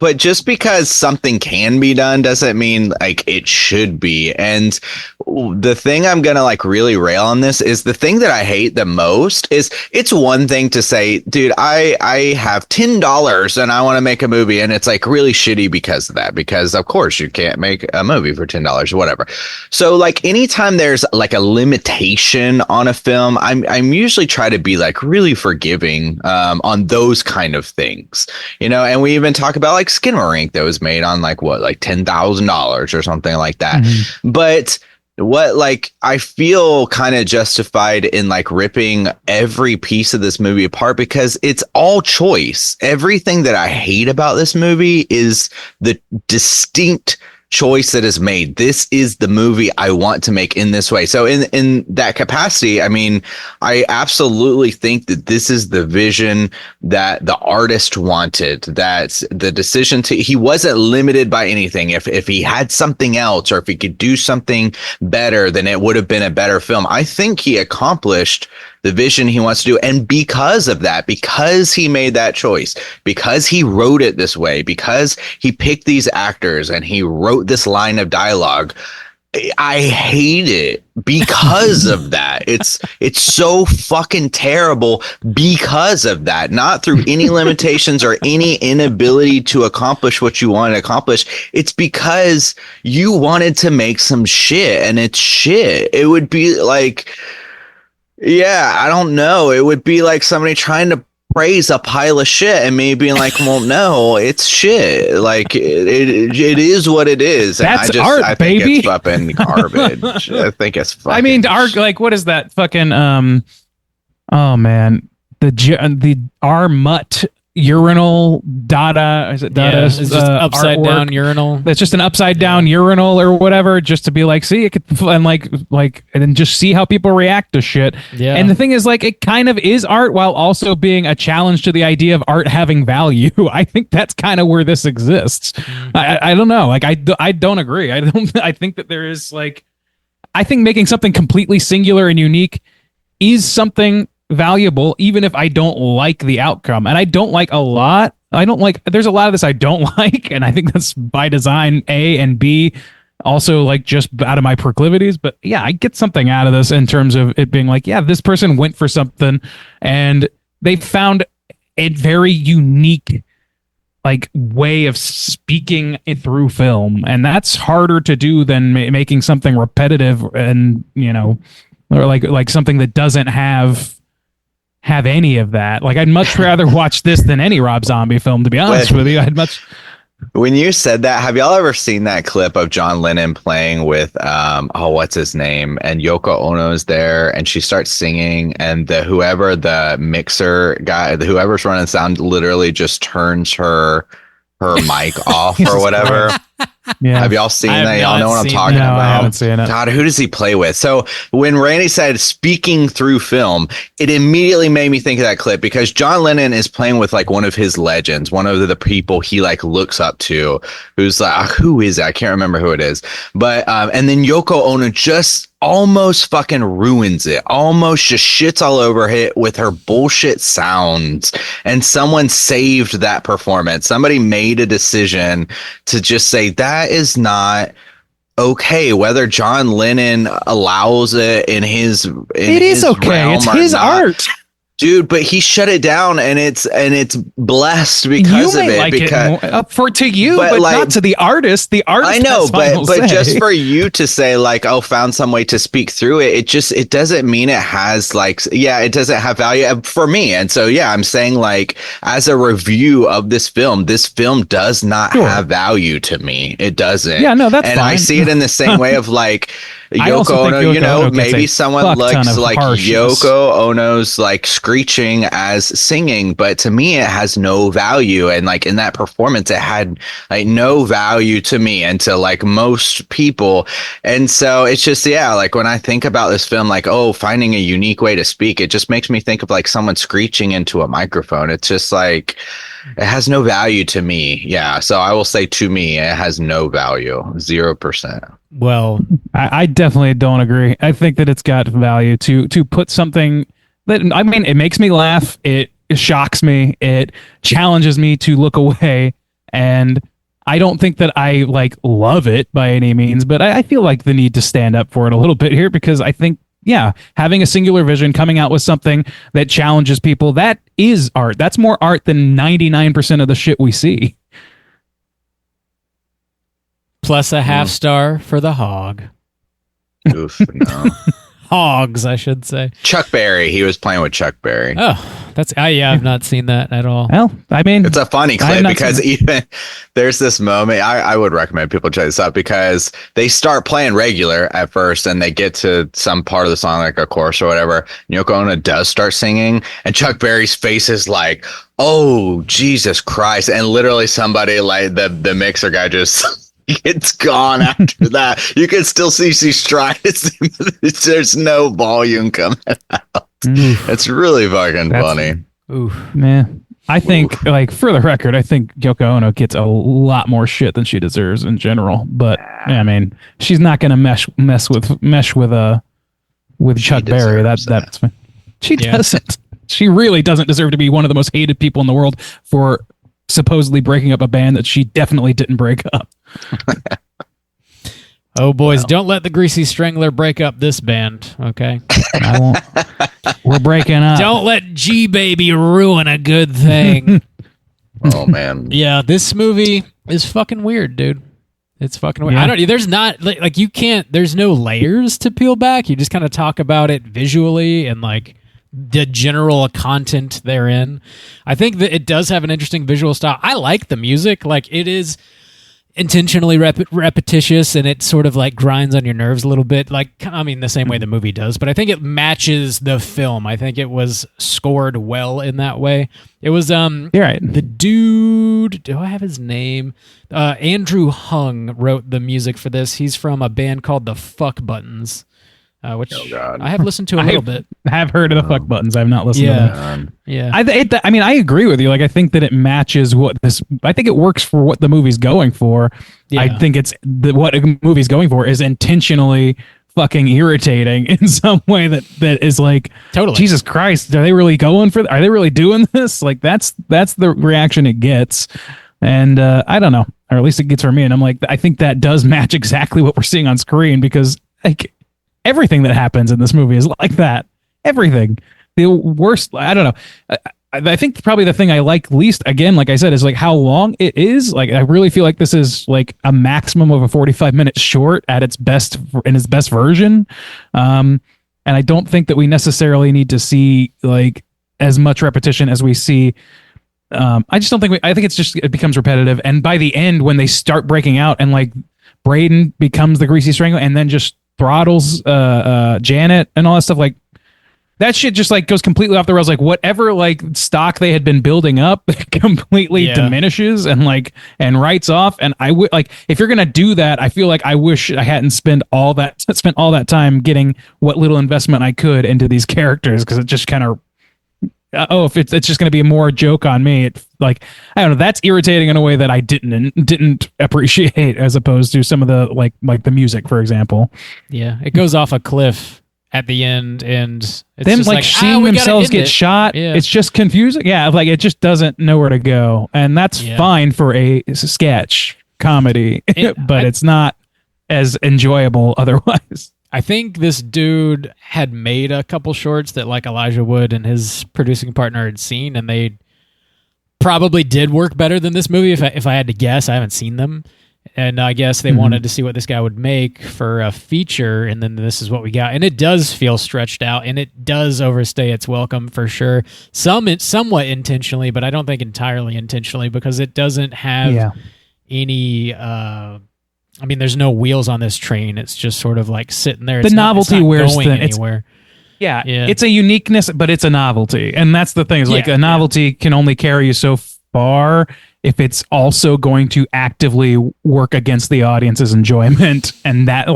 But just because something can be done doesn't mean like it should be. And the thing I'm gonna like really rail on this is the thing that I hate the most is it's one thing to say, dude, I have $10 and I want to make a movie, and it's like really shitty because of that, because of course you can't make a movie for $10 or whatever. So like anytime there's like a limitation on a film, I'm usually try to be like really forgiving on those kind of things, you know. And we even talk about like Skinamarink that was made on like what, like $10,000 or something like that. But what like I feel kind of justified in like ripping every piece of this movie apart because it's all choice. Everything that I hate about this movie is the distinct choice that is made. This is the movie I want to make in this way. So in that capacity, I mean, I absolutely think that this is the vision that the artist wanted, that the decision he wasn't limited by anything. If he had something else or if he could do something better, then it would have been a better film. I think he accomplished the vision he wants to do. And because of that, because he made that choice, because he wrote it this way, because he picked these actors and he wrote this line of dialogue, I hate it because of that. It's so fucking terrible because of that, not through any limitations or any inability to accomplish what you want to accomplish. It's because you wanted to make some shit, and it's shit. It would be like, yeah, I don't know. It would be like somebody trying to praise a pile of shit and me being like, well, no, it's shit. Like it is what it is. That's and art, I think baby. it's fucking garbage. I think it's fucking. I mean, art. Like, what is that fucking? Oh man, the R Mutt urinal Dada, is it Dada? Yeah, it's just upside artwork. down urinal. That's just an upside down urinal or whatever, just to be like, see, it could, and like, and then just see how people react to shit. Yeah. And the thing is, like, it kind of is art while also being a challenge to the idea of art having value. I think that's kind of where this exists. I don't know. Like, I don't agree. I think that there is like, I think making something completely singular and unique is something valuable, even if I don't like the outcome. And I don't like a lot. There's a lot of this I don't like, and I think that's by design, A, and B, also like just out of my proclivities. But yeah, I get something out of this in terms of it being like, yeah, this person went for something and they found a very unique like way of speaking it through film. And that's harder to do than making something repetitive and, you know, or like something that doesn't have any of that. Like, I'd much rather watch this than any Rob Zombie film, to be honest with you. When you said that, have y'all ever seen that clip of John Lennon playing with what's his name, and Yoko Ono is there and she starts singing, and whoever the mixer guy, whoever's running sound, literally just turns her mic off or whatever. Yeah. Have y'all seen that? Y'all know what I'm talking No, about? I haven't seen it. God, who does he play with? So when Randy said speaking through film, it immediately made me think of that clip, because John Lennon is playing with like one of his legends, one of the people he like looks up to, who's like, who is that? I can't remember who it is. But and then Yoko Ono just almost fucking ruins it, almost just shits all over it with her bullshit sounds. And someone saved that performance. Somebody made a decision to just say that is not okay, whether John Lennon allows it in his it is okay, it's his art, dude, but he shut it down, and it's blessed because of it. Like because it to you, but like, not to the artist. The artist, I know, but just for you to say like, oh, found some way to speak through it, it doesn't mean it has like, yeah, it doesn't have value for me. And so yeah, I'm saying like, as a review of this film does not have value to me. It doesn't. Yeah, no, that's and fine. I see it in the same way of like Yoko Ono, you know, maybe someone likes like Yoko Ono's like screeching as singing, but to me it has no value. And like in that performance, it had like no value to me and to like most people. And so it's just, yeah, like when I think about this film, like, oh, finding a unique way to speak, it just makes me think of like someone screeching into a microphone. It's just like, it has no value to me. Yeah. So I will say, to me, it has no value. 0%. Well, I definitely don't agree. I think that it's got value to put something that, I mean, it makes me laugh. It shocks me. It challenges me to look away. And I don't think that I like love it by any means, but I feel like the need to stand up for it a little bit here because I think, yeah, having a singular vision, coming out with something that challenges people, that is art. That's more art than 99% of the shit we see. Plus a half star for the hog. Oof, no. Hogs, I should say. Chuck Berry. He was playing with Chuck Berry. Oh, that's I've not seen that at all. Well, I mean, it's a funny clip because even there's this moment. I would recommend people check this out because they start playing regular at first and they get to some part of the song, like a chorus or whatever. Yoko Ono does start singing, and Chuck Berry's face is like, "Oh, Jesus Christ!" And literally somebody like the mixer guy just. It's gone after that. You can still see she's trying to sing. There's no volume coming out. It's really fucking funny. Oof. Man, I think, like, for the record, I think Yoko Ono gets a lot more shit than she deserves in general. But yeah, I mean, she's not going to mesh with Chuck Berry. That's fine. She doesn't. She really doesn't deserve to be one of the most hated people in the world for supposedly breaking up a band that she definitely didn't break up. Oh, boys, don't let the Greasy Strangler break up this band, okay? I won't. We're breaking up. Don't let G-Baby ruin a good thing. Oh, man. Yeah, this movie is fucking weird, dude. It's fucking weird. Yeah. There's not, like, you can't, there's no layers to peel back. You just kind of talk about it visually and, like, the general content therein. I think that it does have an interesting visual style. I like the music. Like, it is intentionally repetitious and it sort of like grinds on your nerves a little bit, like, I mean, the same way the movie does, but I think it matches the film. I think it was scored well in that way. It was You're right. the dude, do I have his name? Andrew Hung wrote the music for this. He's from a band called the Fuck Buttons, which I have listened to a little bit. I have heard of the Fuck Buttons. I've not listened to them. Yeah. I mean, I agree with you. Like, I think that it matches I think it works for what the movie's going for. Yeah. I think what a movie's going for is intentionally fucking irritating in some way that is like, Totally. Jesus Christ, are they really are they really doing this? Like, that's the reaction it gets. And I don't know, or at least it gets for me. And I'm like, I think that does match exactly what we're seeing on screen because, like, everything that happens in this movie is like that. Everything. The worst, I don't know. I think probably the thing I like least, again, like I said, is like how long it is. Like, I really feel like this is like a maximum of a 45-minute short at its best, in its best version. And I don't think that we necessarily need to see like as much repetition as we see. I just don't think I think it becomes repetitive. And by the end, when they start breaking out and like Brayden becomes the Greasy Strangler and then just throttles Janet and all that stuff, like that shit just like goes completely off the rails. Like whatever like stock they had been building up completely diminishes and writes off. And I would like, if you're gonna do that, I feel like I wish I hadn't spent all that time getting what little investment I could into these characters, because it just kind of if it's just going to be more joke on me. It, like, I don't know, that's irritating in a way that I didn't appreciate, as opposed to some of the like the music, for example. Yeah, it goes off a cliff at the end, and it's them just like seeing themselves get shot. Yeah. It's just confusing. Yeah, like it just doesn't know where to go, and that's fine for a sketch comedy, but it's not as enjoyable otherwise. I think this dude had made a couple shorts that like Elijah Wood and his producing partner had seen, and they probably did work better than this movie. If I had to guess, I haven't seen them, and I guess they wanted to see what this guy would make for a feature, and then this is what we got. And it does feel stretched out, and it does overstay its welcome for sure. Somewhat intentionally, but I don't think entirely intentionally, because it doesn't have any. I mean, there's no wheels on this train. It's just sort of like sitting there. The novelty wears going thin. anywhere. Yeah, it's a uniqueness, but it's a novelty. And that's the thing, is like a novelty can only carry you so far if it's also going to actively work against the audience's enjoyment. And that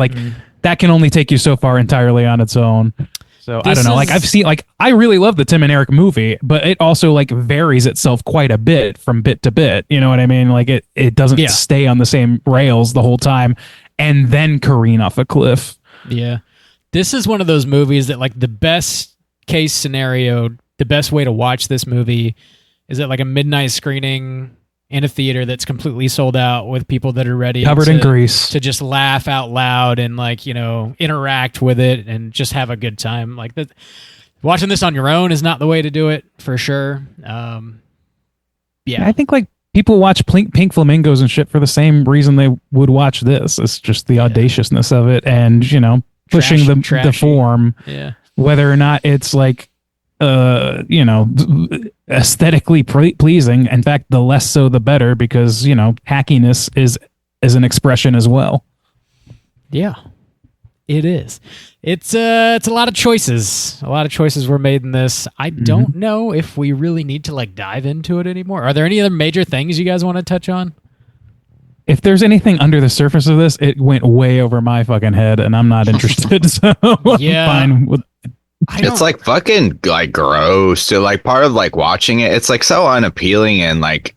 that can only take you so far entirely on its own. So I don't know. Like I've seen, like I really love the Tim and Eric movie, but it also like varies itself quite a bit from bit to bit. You know what I mean? Like it doesn't stay on the same rails the whole time and then careen off a cliff. Yeah. This is one of those movies that, like, the best case scenario, the best way to watch this movie is at like a midnight screening in a theater that's completely sold out with people that are ready Covered in grease. to just laugh out loud and like, interact with it and just have a good time. Like that, watching this on your own is not the way to do it for sure. I think like people watch Pink Flamingos and shit for the same reason they would watch this. It's just the audaciousness of it and, pushing the form. Yeah. Whether or not it's like, aesthetically pleasing. In fact, the less so, the better, because, hackiness is an expression as well. Yeah, it is. It's a lot of choices. A lot of choices were made in this. I don't know if we really need to like dive into it anymore. Are there any other major things you guys want to touch on? If there's anything under the surface of this, it went way over my fucking head, and I'm not interested. So Yeah. I'm fine with. It's like fucking like gross. So like part of like watching it, it's like so unappealing and like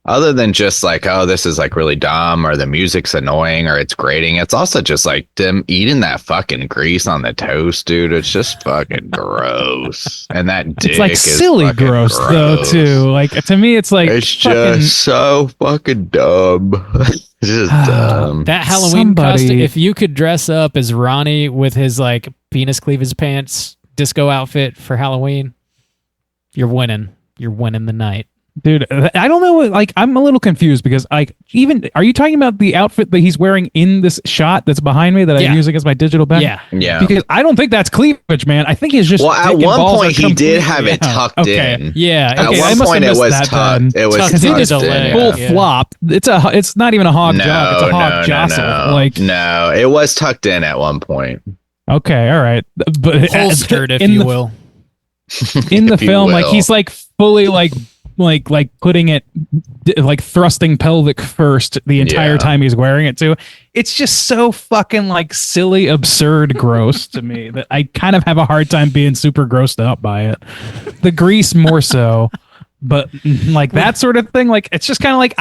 other than just like, oh, this is like really dumb or the music's annoying or it's grating. It's also just like them eating that fucking grease on the toast, dude. It's just fucking gross. And that dick It's like is silly fucking gross though too. Like to me, it's like it's just so fucking dumb. It's just dumb. That Halloween costume, if you could dress up as Ronnie with his like penis cleavage pants disco outfit for Halloween, you're winning. You're winning the night. Dude, I don't know. Like, I'm a little confused because, like, are you talking about the outfit that he's wearing in this shot that's behind me that I'm using as my digital back? Yeah. Because I don't think that's cleavage, man. I think he's just. Well, at one point he did have it tucked in. Yeah. At one point it was tucked. It was tucked in. Full flop. It's not even a hog jog. It's a hog jostle. No, it was tucked in at one point. Okay, all right, but holstered, if you will. In the film, like he's like fully like putting it like thrusting pelvic first the entire time he's wearing it too. It's just so fucking like silly, absurd, gross to me that I kind of have a hard time being super grossed out by it. The grease more so, but like that sort of thing, like it's just kind of like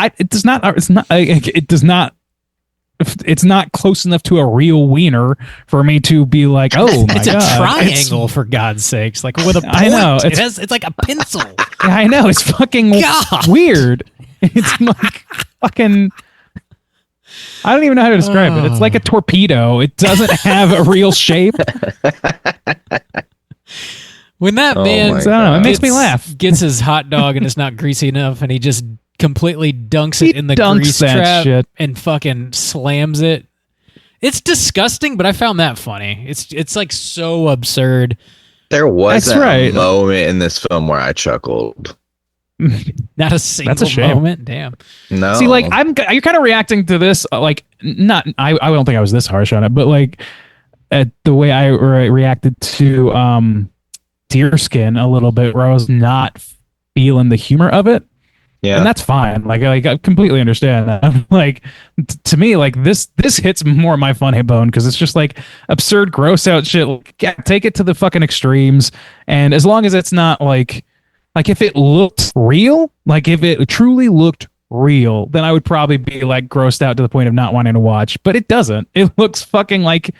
it's not close enough to a real wiener for me to be like, oh my god, it's a triangle for God's sakes, like with a point. I know it's like a pencil. Yeah, I know, it's fucking weird. It's like fucking. I don't even know how to describe it. It's like a torpedo. It doesn't have a real shape. When that man, I don't know, it makes me laugh. Gets his hot dog and it's not greasy enough, and he just completely dunks it in the grease trap shit. And fucking slams it. It's disgusting, but I found that funny. It's like so absurd. There was a moment in this film where I chuckled. Not a single moment. Damn. No. See, like you're kind of reacting to this like not. I don't think I was this harsh on it, but like at the way I reacted to Deerskin a little bit, where I was not feeling the humor of it. Yeah, and that's fine. Like I completely understand that. Like to me, like this hits more my funny bone because it's just like absurd, gross out shit. Like, take it to the fucking extremes, and as long as it's not like if it looked real, like if it truly looked real, then I would probably be like grossed out to the point of not wanting to watch. But it doesn't. It looks fucking like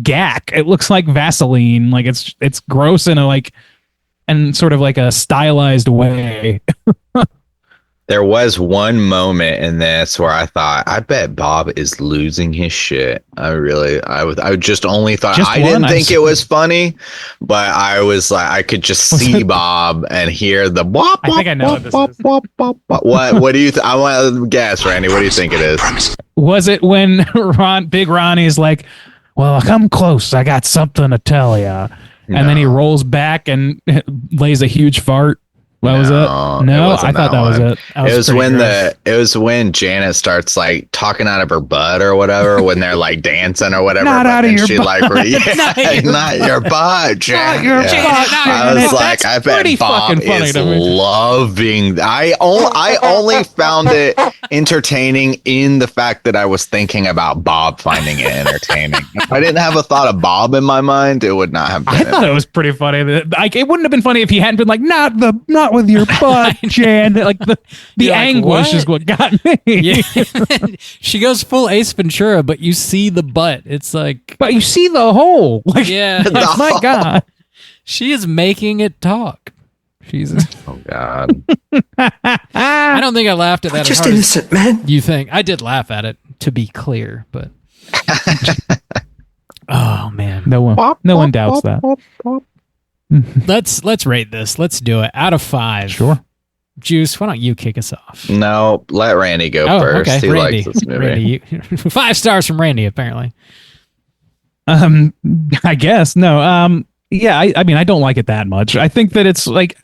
gack. It looks like Vaseline. Like it's gross in a like. And sort of like a stylized way. There was one moment in this where I thought, I bet Bob is losing his shit. I just only thought, I didn't think it was funny, but I was like, I could just see Bob and hear the wop, I think I know what this is. What do you I want to guess, Randy, what do you think it is? Was it when Big Ronnie's like, well, come close, I got something to tell ya. And then he rolls back and lays a huge fart. What was it? No, I thought that was it. It was when Janet starts like talking out of her butt or whatever when they're like dancing or whatever. Not out of your butt. Like, not your butt, Janet. Not your butt. I was like, I bet Bob is loving. I only found it entertaining in the fact that I was thinking about Bob finding it entertaining. If I didn't have a thought of Bob in my mind, it would not have been. I thought it was pretty funny. Like it wouldn't have been funny if he hadn't been like, not with your butt, Jan. Like the anguish is what got me. Yeah. She goes full Ace Ventura, but you see the butt. It's like, but you see the hole. Like, yeah, my God, she is making it talk. Jesus. Oh God. I don't think I laughed at that. Just innocent, man. You think I did laugh at it, to be clear, but oh man, No one doubts that. let's rate this. Let's do it out of 5. Sure. Juice, why don't you kick us off? No, let Randy go first. Okay. He Randy. likes this movie. Randy, 5 stars from Randy, apparently. I guess no. Yeah, I mean, I don't like it that much. I think that it's like,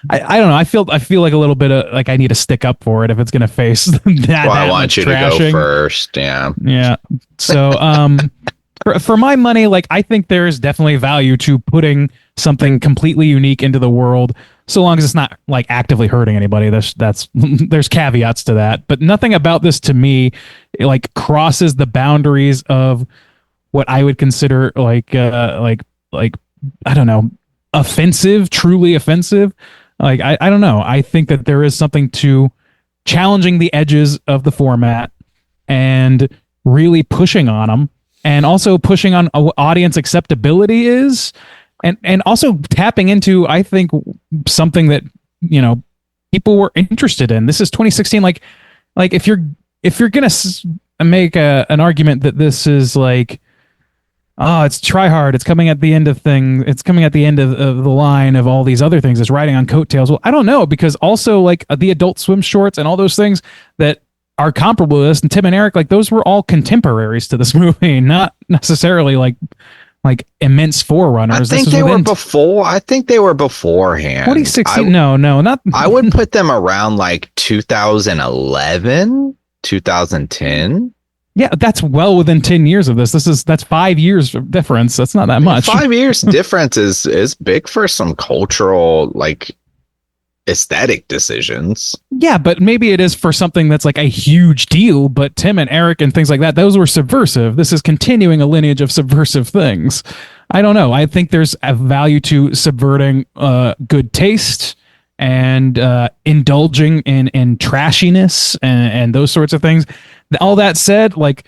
I don't know. I feel like a little bit of like I need to stick up for it if it's gonna face that. Well, I want much you trashing. to go first. Yeah. Yeah. So, for my money, like I think there is definitely value to putting something completely unique into the world, so long as it's not like actively hurting anybody. There's caveats to that, but nothing about this to me like crosses the boundaries of what I would consider like I don't know, offensive, truly offensive. Like I don't know. I think that there is something to challenging the edges of the format and really pushing on them, and also pushing on what audience acceptability is, and also tapping into, I think, something that, you know, people were interested in. This is 2016. Like if you're gonna make an argument that this is like, oh, it's try hard, it's coming at the end of things, it's coming at the end of the line of all these other things, it's riding on coattails. Well, I don't know, because also like the Adult Swim shorts and all those things that are comparable to this, and Tim and Eric, like those were all contemporaries to this movie, not necessarily like immense forerunners. I think they were before. I think they were beforehand. 2016? No, not. I would put them around like 2011, 2010. Yeah, that's well within 10 years of this. That's 5 years of difference. That's not that much. 5 years difference is big for some cultural, like, aesthetic decisions. Yeah, but maybe it is for something that's like a huge deal. But Tim and Eric and things like that, those were subversive. This is continuing a lineage of subversive things. I don't know. I think there's a value to subverting good taste and indulging in trashiness and those sorts of things. All that said, like,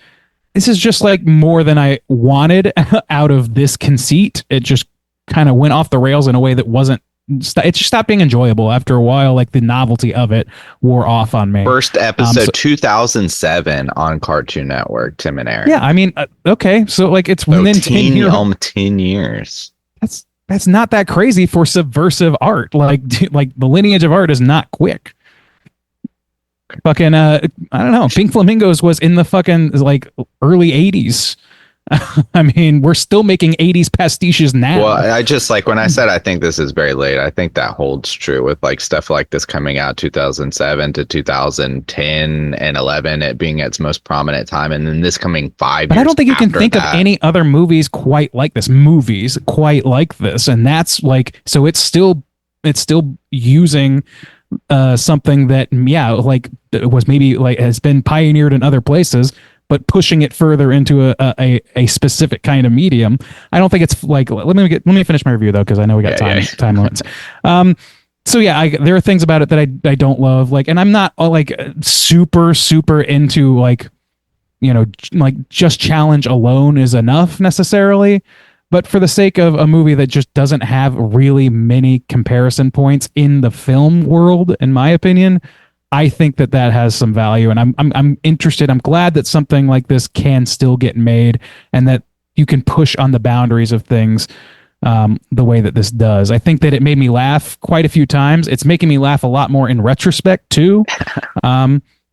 this is just like more than I wanted out of this conceit. It just kind of went off the rails in a way that wasn't. It just stopped being enjoyable after a while. Like the novelty of it wore off on me. First episode 2007 on Cartoon Network. Tim and Eric. Yeah, I mean, okay, so like it's within 10 years. 10 years. That's not that crazy for subversive art. Like the lineage of art is not quick. Fucking I don't know. Pink Flamingos was in the fucking like early 80s. I mean, we're still making 80s pastiches now. Well, I just like when I said I think this is very late, I think that holds true with like stuff like this coming out 2007 to 2010 and 11, it being its most prominent time, and then this coming 5 years. But I don't think you can think of any other movies quite like this. And that's like, so it's still using something that, yeah, like was maybe like has been pioneered in other places, but pushing it further into a specific kind of medium. I don't think it's like, let me finish my review though, because I know we got time limits. So yeah, there are things about it that I don't love, like, and I'm not like super into like, you know, like just challenge alone is enough necessarily. But for the sake of a movie that just doesn't have really many comparison points in the film world, in my opinion, I think that has some value, and I'm interested. I'm glad that something like this can still get made, and that you can push on the boundaries of things the way that this does. I think that it made me laugh quite a few times. It's making me laugh a lot more in retrospect too.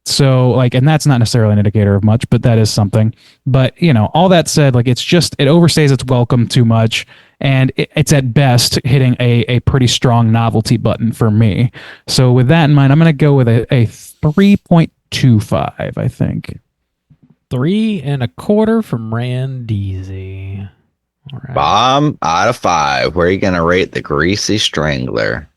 So like, and that's not necessarily an indicator of much, but that is something. But you know, all that said, like, it's just, it overstays its welcome too much, and it's at best hitting a pretty strong novelty button for me. So with that in mind, I'm going to go with a 3.25, I think. 3.25 from Randeezy. All right. Bomb out of 5. Where are you going to rate the Greasy Strangler?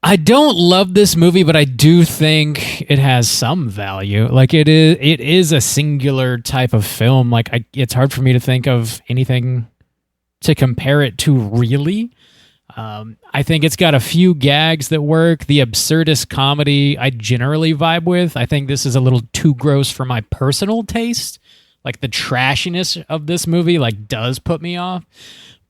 I don't love this movie, but I do think it has some value. Like it is a singular type of film. Like it's hard for me to think of anything to compare it to really. I think it's got a few gags that work. The absurdist comedy I generally vibe with. I think this is a little too gross for my personal taste. Like the trashiness of this movie like does put me off.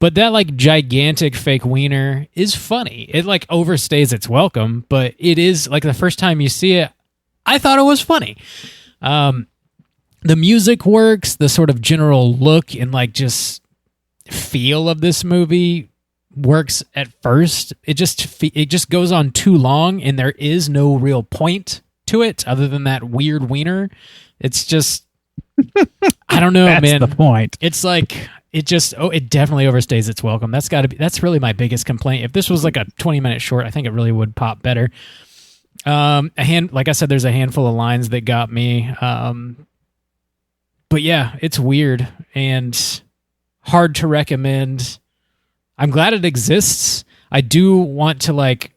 But that like gigantic fake wiener is funny. It like overstays its welcome, but it is like the first time you see it, I thought it was funny. The music works, the sort of general look and like just feel of this movie works at first. It just goes on too long, and there is no real point to it other than that weird wiener. It's just, I don't know, man. That's the point. It's like it definitely overstays its welcome. That's really my biggest complaint. If this was like a 20-minute short, I think it really would pop better. Like I said, there's a handful of lines that got me. But yeah, it's weird and hard to recommend. I'm glad it exists. I do want to like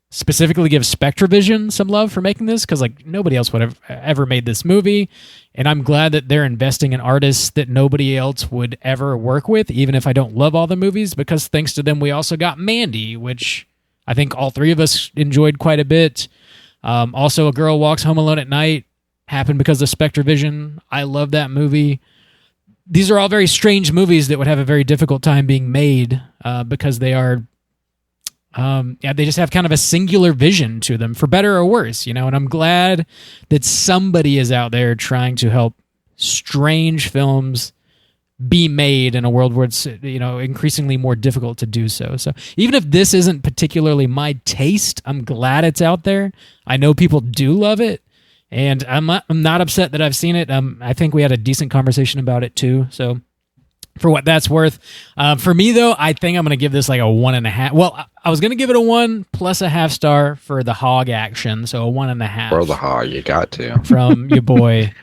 specifically give Spectravision some love for making this, because like nobody else would have ever made this movie, and I'm glad that they're investing in artists that nobody else would ever work with, even if I don't love all the movies, because thanks to them we also got Mandy, which I think all three of us enjoyed quite a bit. Also, A Girl Walks Home Alone at Night happened because of Spectravision. I love that movie. These are all very strange movies that would have a very difficult time being made because they are, they just have kind of a singular vision to them, for better or worse, and I'm glad that somebody is out there trying to help strange films be made in a world where it's, increasingly more difficult to do so. So even if this isn't particularly my taste, I'm glad it's out there. I know people do love it. And I'm not upset that I've seen it. I think we had a decent conversation about it too. So for what that's worth, for me though, I think I'm going to give this like a 1.5. Well, I was going to give it a 1 plus a half star for the hog action. So a 1.5. For the hog, you got to. From your boy,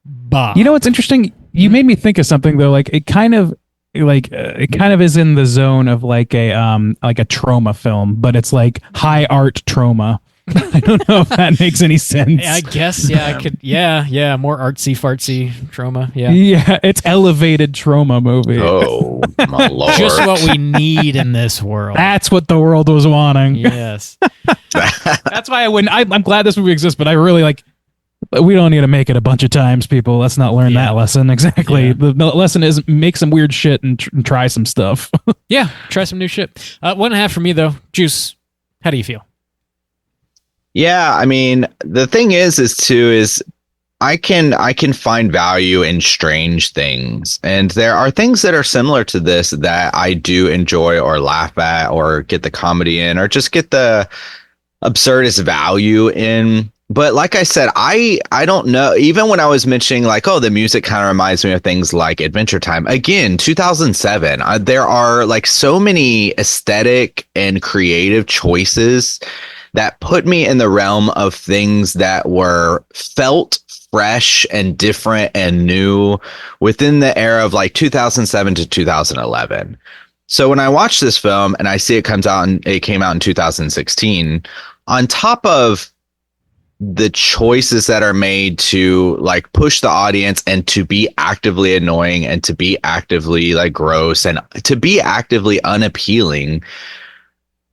Bob. You know what's interesting? You made me think of something though. Like it kind of is in the zone of like a trauma film, but it's like high art trauma. I don't know if that makes any sense. I guess, yeah, I could, yeah, more artsy fartsy trauma, yeah. Yeah, it's elevated trauma movie. Oh, my Lord. Just what we need in this world. That's what the world was wanting. Yes. That's why I'm glad this movie exists, but I really like, we don't need to make it a bunch of times, people. Let's not learn that lesson. Exactly. Yeah. The lesson is make some weird shit and try some stuff. Yeah, try some new shit. 1.5 for me, though. Juice, how do you feel? Yeah, I mean, the thing is I can find value in strange things, and there are things that are similar to this that I do enjoy or laugh at or get the comedy in or just get the absurdist value in. But like I said, I don't know. Even when I was mentioning like, oh, the music kind of reminds me of things like Adventure Time. Again, 2007. There are like so many aesthetic and creative choices that put me in the realm of things that were felt fresh and different and new within the era of like 2007 to 2011. So when I watch this film and I see it came out in 2016, on top of the choices that are made to like push the audience and to be actively annoying and to be actively like gross and to be actively unappealing,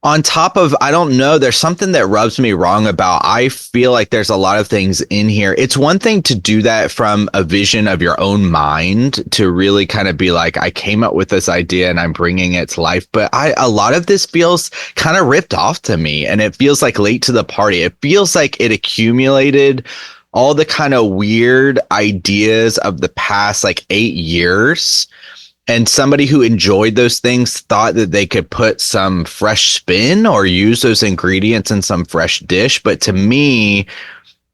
on top of, I don't know, there's something that rubs me wrong about, I feel like there's a lot of things in here. It's one thing to do that from a vision of your own mind, to really kind of be like, I came up with this idea and I'm bringing it to life. But a lot of this feels kind of ripped off to me, and it feels like late to the party. It feels like it accumulated all the kind of weird ideas of the past like 8 years. And somebody who enjoyed those things thought that they could put some fresh spin or use those ingredients in some fresh dish. But to me,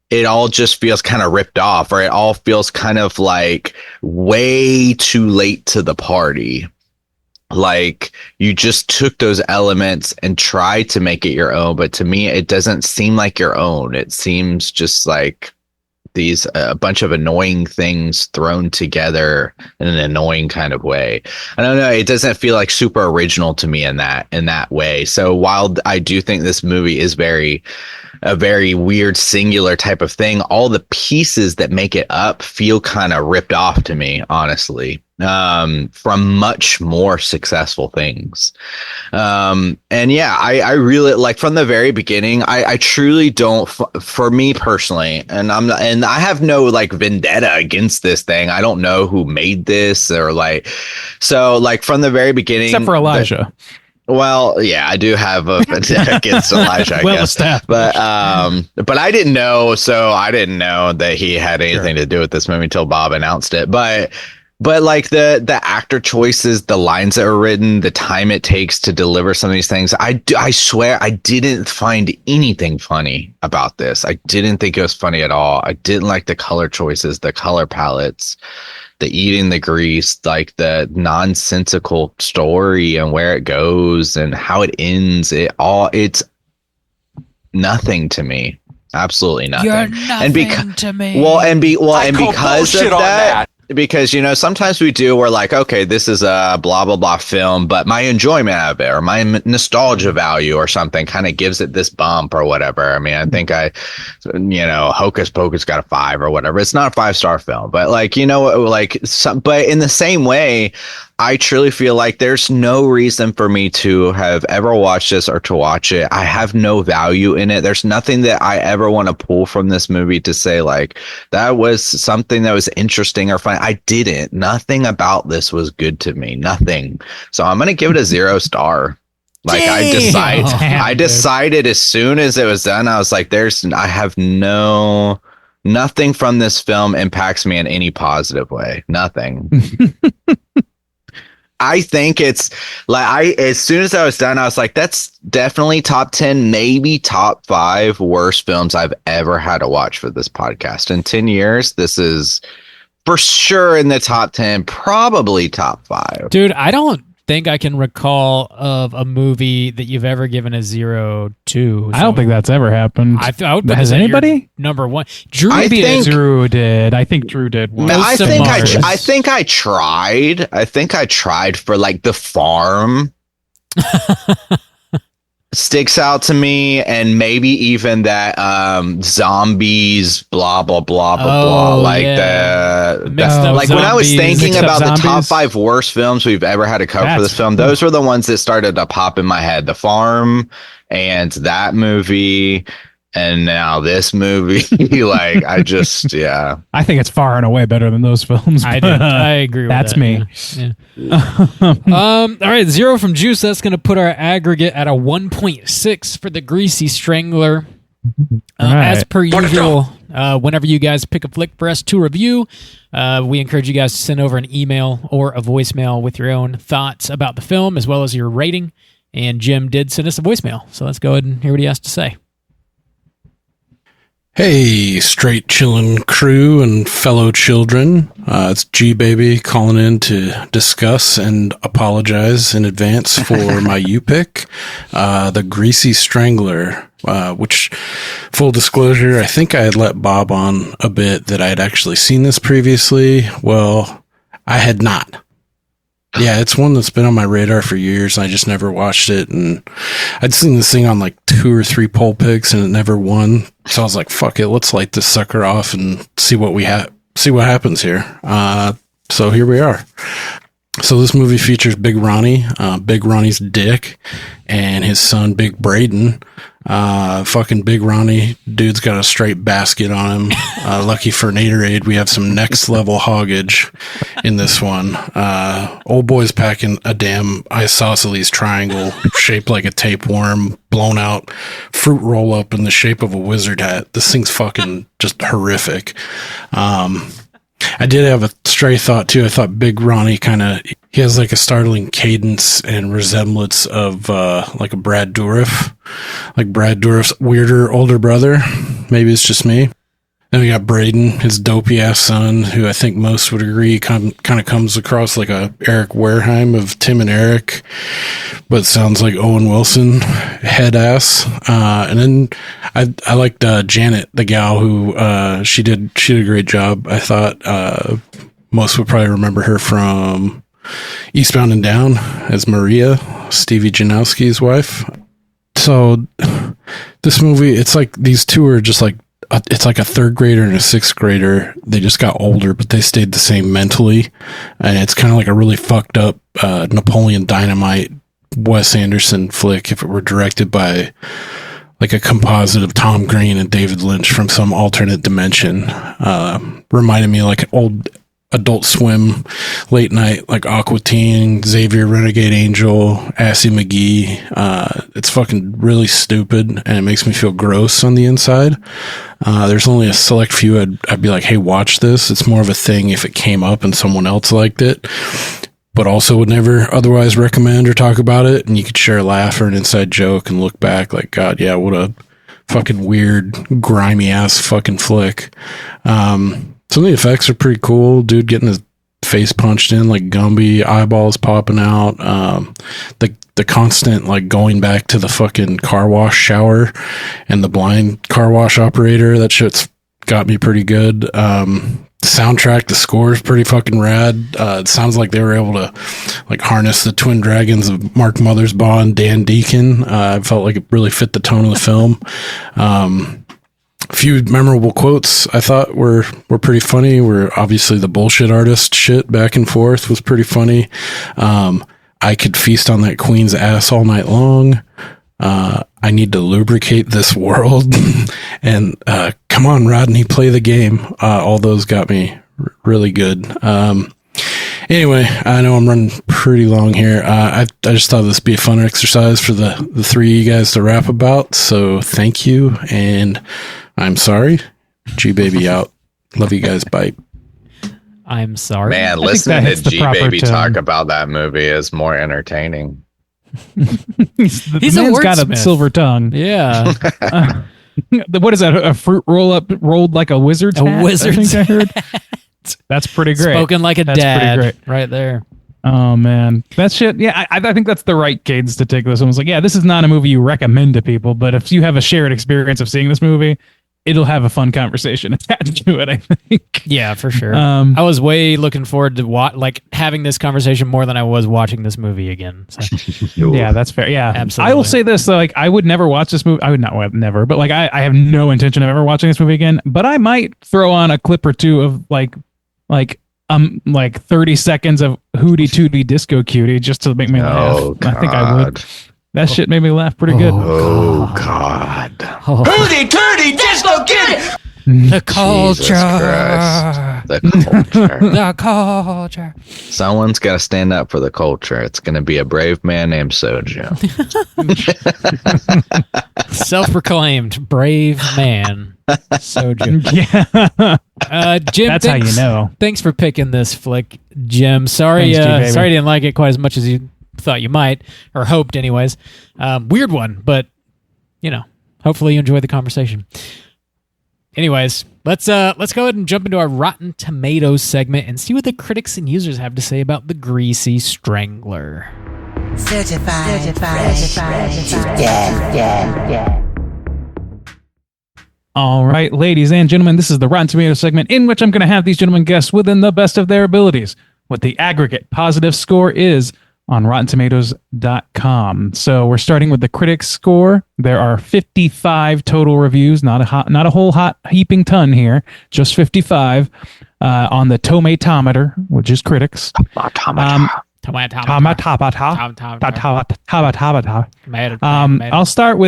it all just feels kind of ripped off, or it all feels kind of like way too late to the party. Like you just took those elements and tried to make it your own. But to me, it doesn't seem like your own. It seems just like these a bunch of annoying things thrown together in an annoying kind of way. I don't know. It doesn't feel like super original to me in that way. So while I do think this movie is a very weird singular type of thing, all the pieces that make it up feel kind of ripped off to me, honestly. from much more successful things. And yeah, I really like from the very beginning. I truly don't, for me personally, and I have no like vendetta against this thing. I don't know who made this or like, so like from the very beginning, Except for Elijah. Well, yeah, I do have a vendetta against Elijah, I guess. But I didn't know, so I didn't know that he had anything to do with this movie until Bob announced it. But like the actor choices, the lines that were written, the time it takes to deliver some of these things, I swear I didn't find anything funny about this. I didn't think it was funny at all. I didn't like the color choices, the color palettes, the eating the grease, like the nonsensical story and where it goes and how it ends. It's nothing to me. Absolutely nothing. You're nothing to me. And because of that. Because, you know, sometimes we do, we're like, okay, this is a blah, blah, blah film, but my enjoyment of it or my nostalgia value or something kind of gives it this bump or whatever. I mean, I think Hocus Pocus got a 5 or whatever. It's not a 5-star film, but like, you know, like, but in the same way, I truly feel like there's no reason for me to have ever watched this or to watch it. I have no value in it. There's nothing that I ever want to pull from this movie to say like that was something that was interesting or fun. I didn't. Nothing about this was good to me. Nothing. So I'm going to give it a 0 star. Like Damn. I decided as soon as it was done, I was like, nothing from this film impacts me in any positive way. Nothing. I think it's like as soon as I was done, I was like, that's definitely top 10, maybe top 5 worst films I've ever had to watch for this podcast. In 10 years, this is for sure in the top 10, probably top 5. Dude, I don't think I can recall of a movie that you've ever given a 0 to. I don't think that's ever happened. I would put Has this at your anybody? number 1. Drew Drew did. I think Drew did one. I think I tried. I think I tried for like The Farm. Sticks out to me, and maybe even that zombies blah blah blah blah blah, like like when I was thinking about the top 5 worst films we've ever had to cover for this film, those were the ones that started to pop in my head. The Farm and that movie, and now this movie. Like I just I think it's far and away better than those films. I agree with that's that. me. Yeah. All right, 0 from Juice. That's going to put our aggregate at a 1.6 for the Greasy Strangler. As per usual, whenever you guys pick a flick for us to review, we encourage you guys to send over an email or a voicemail with your own thoughts about the film as well as your rating. And Jim did send us a voicemail, so let's go ahead and hear what he has to say. Hey, straight chillin' crew and fellow children. It's G-Baby calling in to discuss and apologize in advance for my U-pick, the Greasy Strangler, which, full disclosure, I think I had let Bob on a bit that I had actually seen this previously. Well, I had not. Yeah, it's one that's been on my radar for years, and I just never watched it. And I'd seen this thing on like 2 or 3 poll picks, and it never won. So I was like, "Fuck it, let's light this sucker off and see what happens here." So here we are. So this movie features Big Ronnie, Big Ronnie's dick, and his son Big Brayden. Fucking Big Ronnie dude's got a straight basket on him. Lucky for Naderade, we have some next level hoggage in this one. Old boy's packing a damn isosceles triangle shaped like a tapeworm, blown out fruit roll up in the shape of a wizard hat. This thing's fucking just horrific. I did have a stray thought too. I thought Big Ronnie he has like a startling cadence and resemblance of like a Brad Dourif, like Brad Dourif's weirder older brother. Maybe it's just me. Then we got Brayden, his dopey ass son, who I think most would agree kind of comes across like a Eric Wareheim of Tim and Eric, but sounds like Owen Wilson, head ass. And then I liked Janet, the gal who she did a great job. I thought most would probably remember her from Eastbound and Down as Maria, Stevie Janowski's wife. So this movie, it's like these two are just like it's like a third grader and a sixth grader. They just got older, but they stayed the same mentally. And it's kind of like a really fucked up Napoleon Dynamite Wes Anderson flick if it were directed by like a composite of Tom Green and David Lynch from some alternate dimension. Reminded me of like an old Adult Swim late night, like Aqua Teen, Xavier Renegade Angel, Assy McGee. It's fucking really stupid, and it makes me feel gross on the inside. There's only a select few I'd be like, hey, watch this. It's more of a thing if it came up and someone else liked it, but also would never otherwise recommend or talk about it. And you could share a laugh or an inside joke and look back like, God, yeah, what a fucking weird, grimy ass fucking flick. Some of the effects are pretty cool. Dude getting his face punched in like Gumby, eyeballs popping out. The constant like going back to the fucking car wash shower and the blind car wash operator. That shit's got me pretty good. Soundtrack, the score is pretty fucking rad. It sounds like they were able to like harness the twin dragons of Mark Mothersbaugh, Dan Deacon. I felt like it really fit the tone of the film. A few memorable quotes I thought were pretty funny. Were obviously the bullshit artist shit back and forth was pretty funny. I could feast on that queen's ass all night long. I need to lubricate this world. And come on, Rodney, play the game. All those got me really good. Anyway, I know I'm running pretty long here. I just thought this would be a fun exercise for the three of you guys to rap about. So thank you. And I'm sorry. G-Baby out. Love you guys. Bye. I'm sorry. Man, listening to G-Baby talk about that movie is more entertaining. He's the man's got a silver tongue. Yeah. What is that? A fruit rolled like a wizard's hat? A wizard's I heard. That's pretty great. Spoken like a dad. Right there. Oh, man. That shit. Yeah, I think that's the right cadence to take this one. It's like, yeah, this is not a movie you recommend to people, but if you have a shared experience of seeing this movie, it'll have a fun conversation attached to it, I think. Yeah, for sure. I was way looking forward to having this conversation more than I was watching this movie again. So. Yeah, that's fair. Yeah, absolutely. I will say this, though, like, I would never watch this movie. I would not, never, but like, I have no intention of ever watching this movie again, but I might throw on a clip or two of like 30 seconds of Hootie Tootie Disco Cutie just to make me laugh. God. I think I would. That shit made me laugh pretty good. Oh, God. Hootie Tootie Disco Cutie! The culture. The culture. The culture. Someone's got to stand up for the culture. It's going to be a brave man named Soju. Self-proclaimed brave man. Soju. Yeah. Jim, that's how you know. Thanks for picking this flick, Jim. Sorry, Thanks, sorry you didn't like it quite as much as you thought you might, or hoped anyways. Weird one, but hopefully you enjoyed the conversation. Anyways, let's go ahead and jump into our Rotten Tomatoes segment and see what the critics and users have to say about the Greasy Strangler. Certified fresh to death. All right, ladies and gentlemen, this is the Rotten Tomatoes segment in which I'm going to have these gentlemen guess within the best of their abilities what the aggregate positive score is on RottenTomatoes.com. So we're starting with the critics score. There are 55 total reviews, not a whole hot heaping ton here, just 55 on the Tomatometer, which is critics. I'll start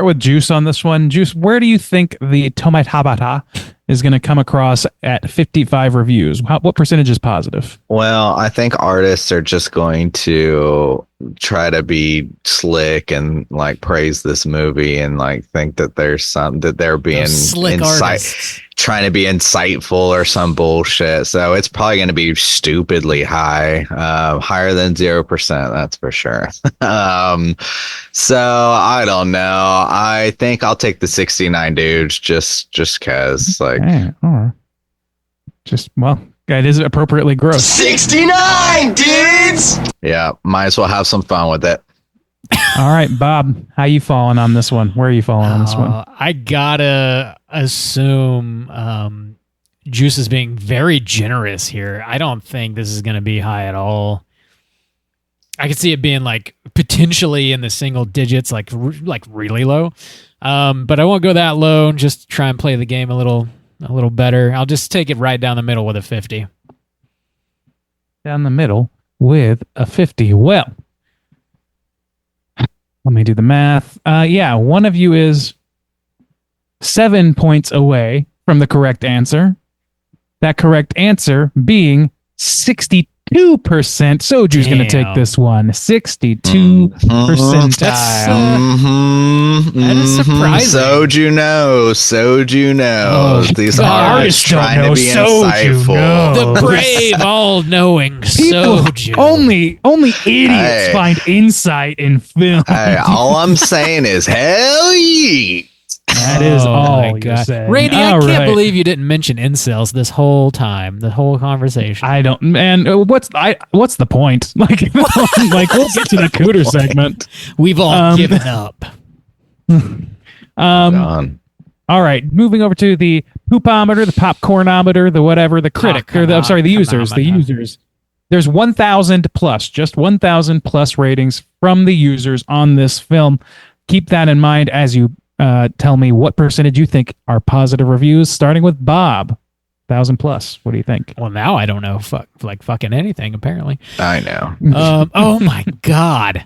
with Juice on this one. Juice, where do you think the Tomatabata is going to come across at 55 reviews? What percentage is positive? Well, I think artists are just going to try to be slick and like praise this movie and like think that there's something that they're being trying to be insightful or some bullshit. So it's probably going to be stupidly high, higher than 0%. That's for sure. So I don't know. I think I'll take the 69 dudes just cause like, it is appropriately gross. 69 dudes! Yeah, might as well have some fun with it. All right, Bob, how you falling on this one? Where are you falling on this one? I gotta assume Juice is being very generous here. I don't think this is going to be high at all. I could see it being like potentially in the single digits, like really low. But I won't go that low. Just try and play the game a little better. I'll just take it right down the middle with a 50. Down the middle with a 50. Well, let me do the math. One of you is 7 points away from the correct answer. That correct answer being 62%. Soju's going to take this one. 62%. That is surprising. Soju knows. These artists trying to be insightful. The brave, all-knowing Soju. Only idiots find insight in film. Hey, all I'm saying is hell yeah. That is all you're saying. Randy, I can't believe you didn't mention incels this whole time, the whole conversation. I don't, man. What's the point? Like, we'll get to the Cooter segment. We've all given up. All right, moving over to the poopometer, the popcornometer, the whatever, the critic, the users. There's 1,000 plus, just 1,000 plus ratings from the users on this film. Keep that in mind as you tell me what percentage you think are positive reviews, starting with Bob. 1,000 plus. What do you think? Well, now I don't know fucking anything, apparently. I know. Oh my God.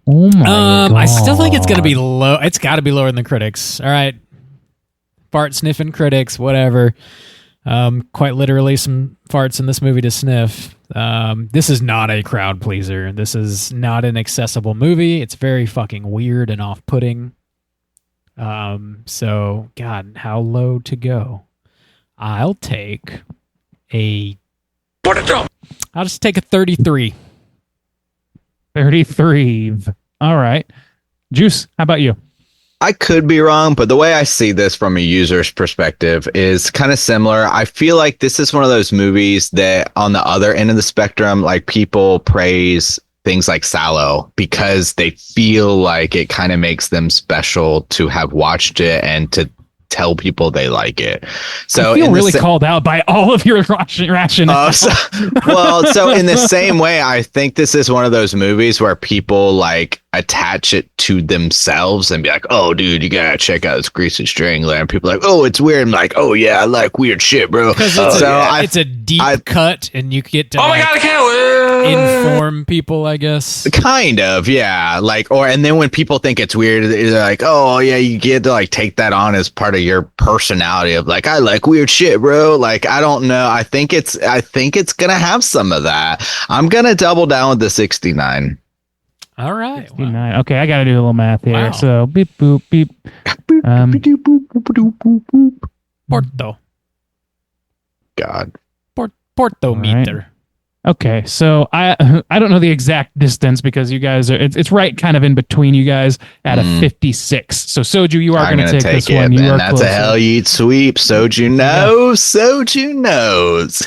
Oh my God. I still think it's going to be low. It's got to be lower than the critics. All right. Fart sniffing critics, whatever. Quite literally some farts in this movie to sniff. This is not a crowd pleaser. This is not an accessible movie. It's very fucking weird and off-putting. So, God, how low to go? I'll take a... I'll just take a 33. 33. All right. Juice, how about you? I could be wrong, but the way I see this from a user's perspective is kind of similar. I feel like this is one of those movies that on the other end of the spectrum, like people praise things like Sallow because they feel like it kind of makes them special to have watched it and to tell people they like it. So I feel really called out by all of your rationale. So in the same way, I think this is one of those movies where people like attach it to themselves and be like, oh, dude, you gotta check out this Greasy Strangler. And people are like, oh, it's weird. I'm like, oh, yeah, I like weird shit, bro. Because it's a deep cut and you get to I can't inform people, I guess. Kind of, yeah. Like, and then when people think it's weird, they're like, oh, yeah, you get to like take that on as part of your personality of like, I like weird shit, bro. Like, I don't know. I think it's gonna have some of that. I'm gonna double down with the 69. All right. 69. Okay, I gotta do a little math here. Wow. So beep boop beep. Porto. God. Porto meter. Okay, so I don't know the exact distance because you guys are it's right kind of in between you guys at a 56. So Soju, you are going to take this one. You are that's closer. a hell yeet sweep. Soju knows. Soju knows.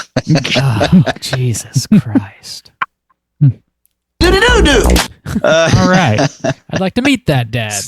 Oh, Jesus Christ. All right. I'd like to meet that dad.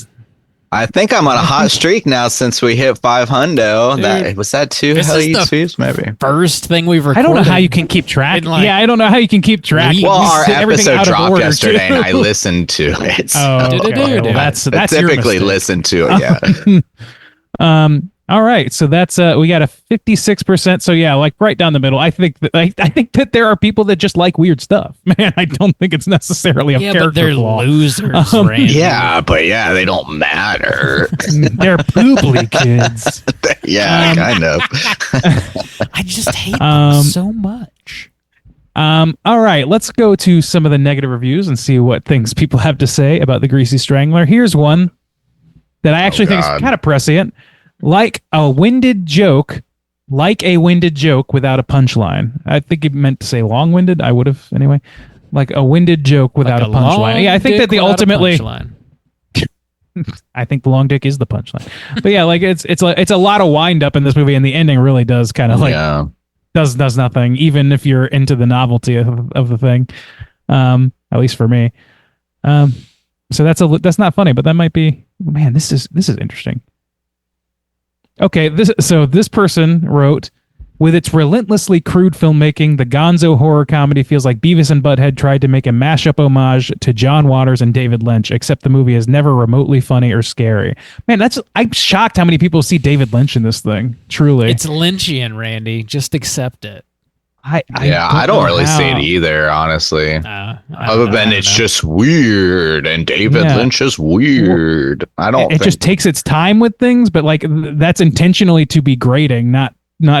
I think I'm on a hot streak now since we hit 500. That was that 2 This hell is yeet the sweeps, maybe. First thing we've recorded. I don't know how you can keep track. I don't know how you can keep track. We- Well, our set everything episode out of dropped order, yesterday, too. and I listened to it. So Oh, okay. Well, that's I your typically mistake. listen to it. Yeah. All right, so that's we got a 56%. So yeah, like right down the middle. I think that there are people that just like weird stuff. Man, I don't think it's necessarily a character but they're flaw. losers, Randy. Yeah, but yeah, they don't matter. They're pooply kids. Yeah, kind of. I just hate them so much. All right, let's go to some of the negative reviews and see what things people have to say about the Greasy Strangler. Here's one that I actually think is kind of prescient. Like a winded joke without a punchline. I think it meant to say long-winded. I would have anyway. Like a winded joke without Like a punchline. Yeah, I think that the ultimately. I think the long dick is the punchline. But yeah, like it's a lot of wind up in this movie, and the ending really does kind of like does nothing, even if you're into the novelty of the thing. At least for me. So that's not funny, but that might be. Man, this is interesting. Okay, this person wrote, With its relentlessly crude filmmaking, the gonzo horror comedy feels like Beavis and Butthead tried to make a mashup homage to John Waters and David Lynch, except the movie is never remotely funny or scary. Man, I'm shocked how many people see David Lynch in this thing. Truly. It's Lynchian, Randy. Just accept it. I don't really see it either, honestly. Other than it's just weird, and David Lynch is weird. I don't. It just takes its time with things, but like that's intentionally to be grating, not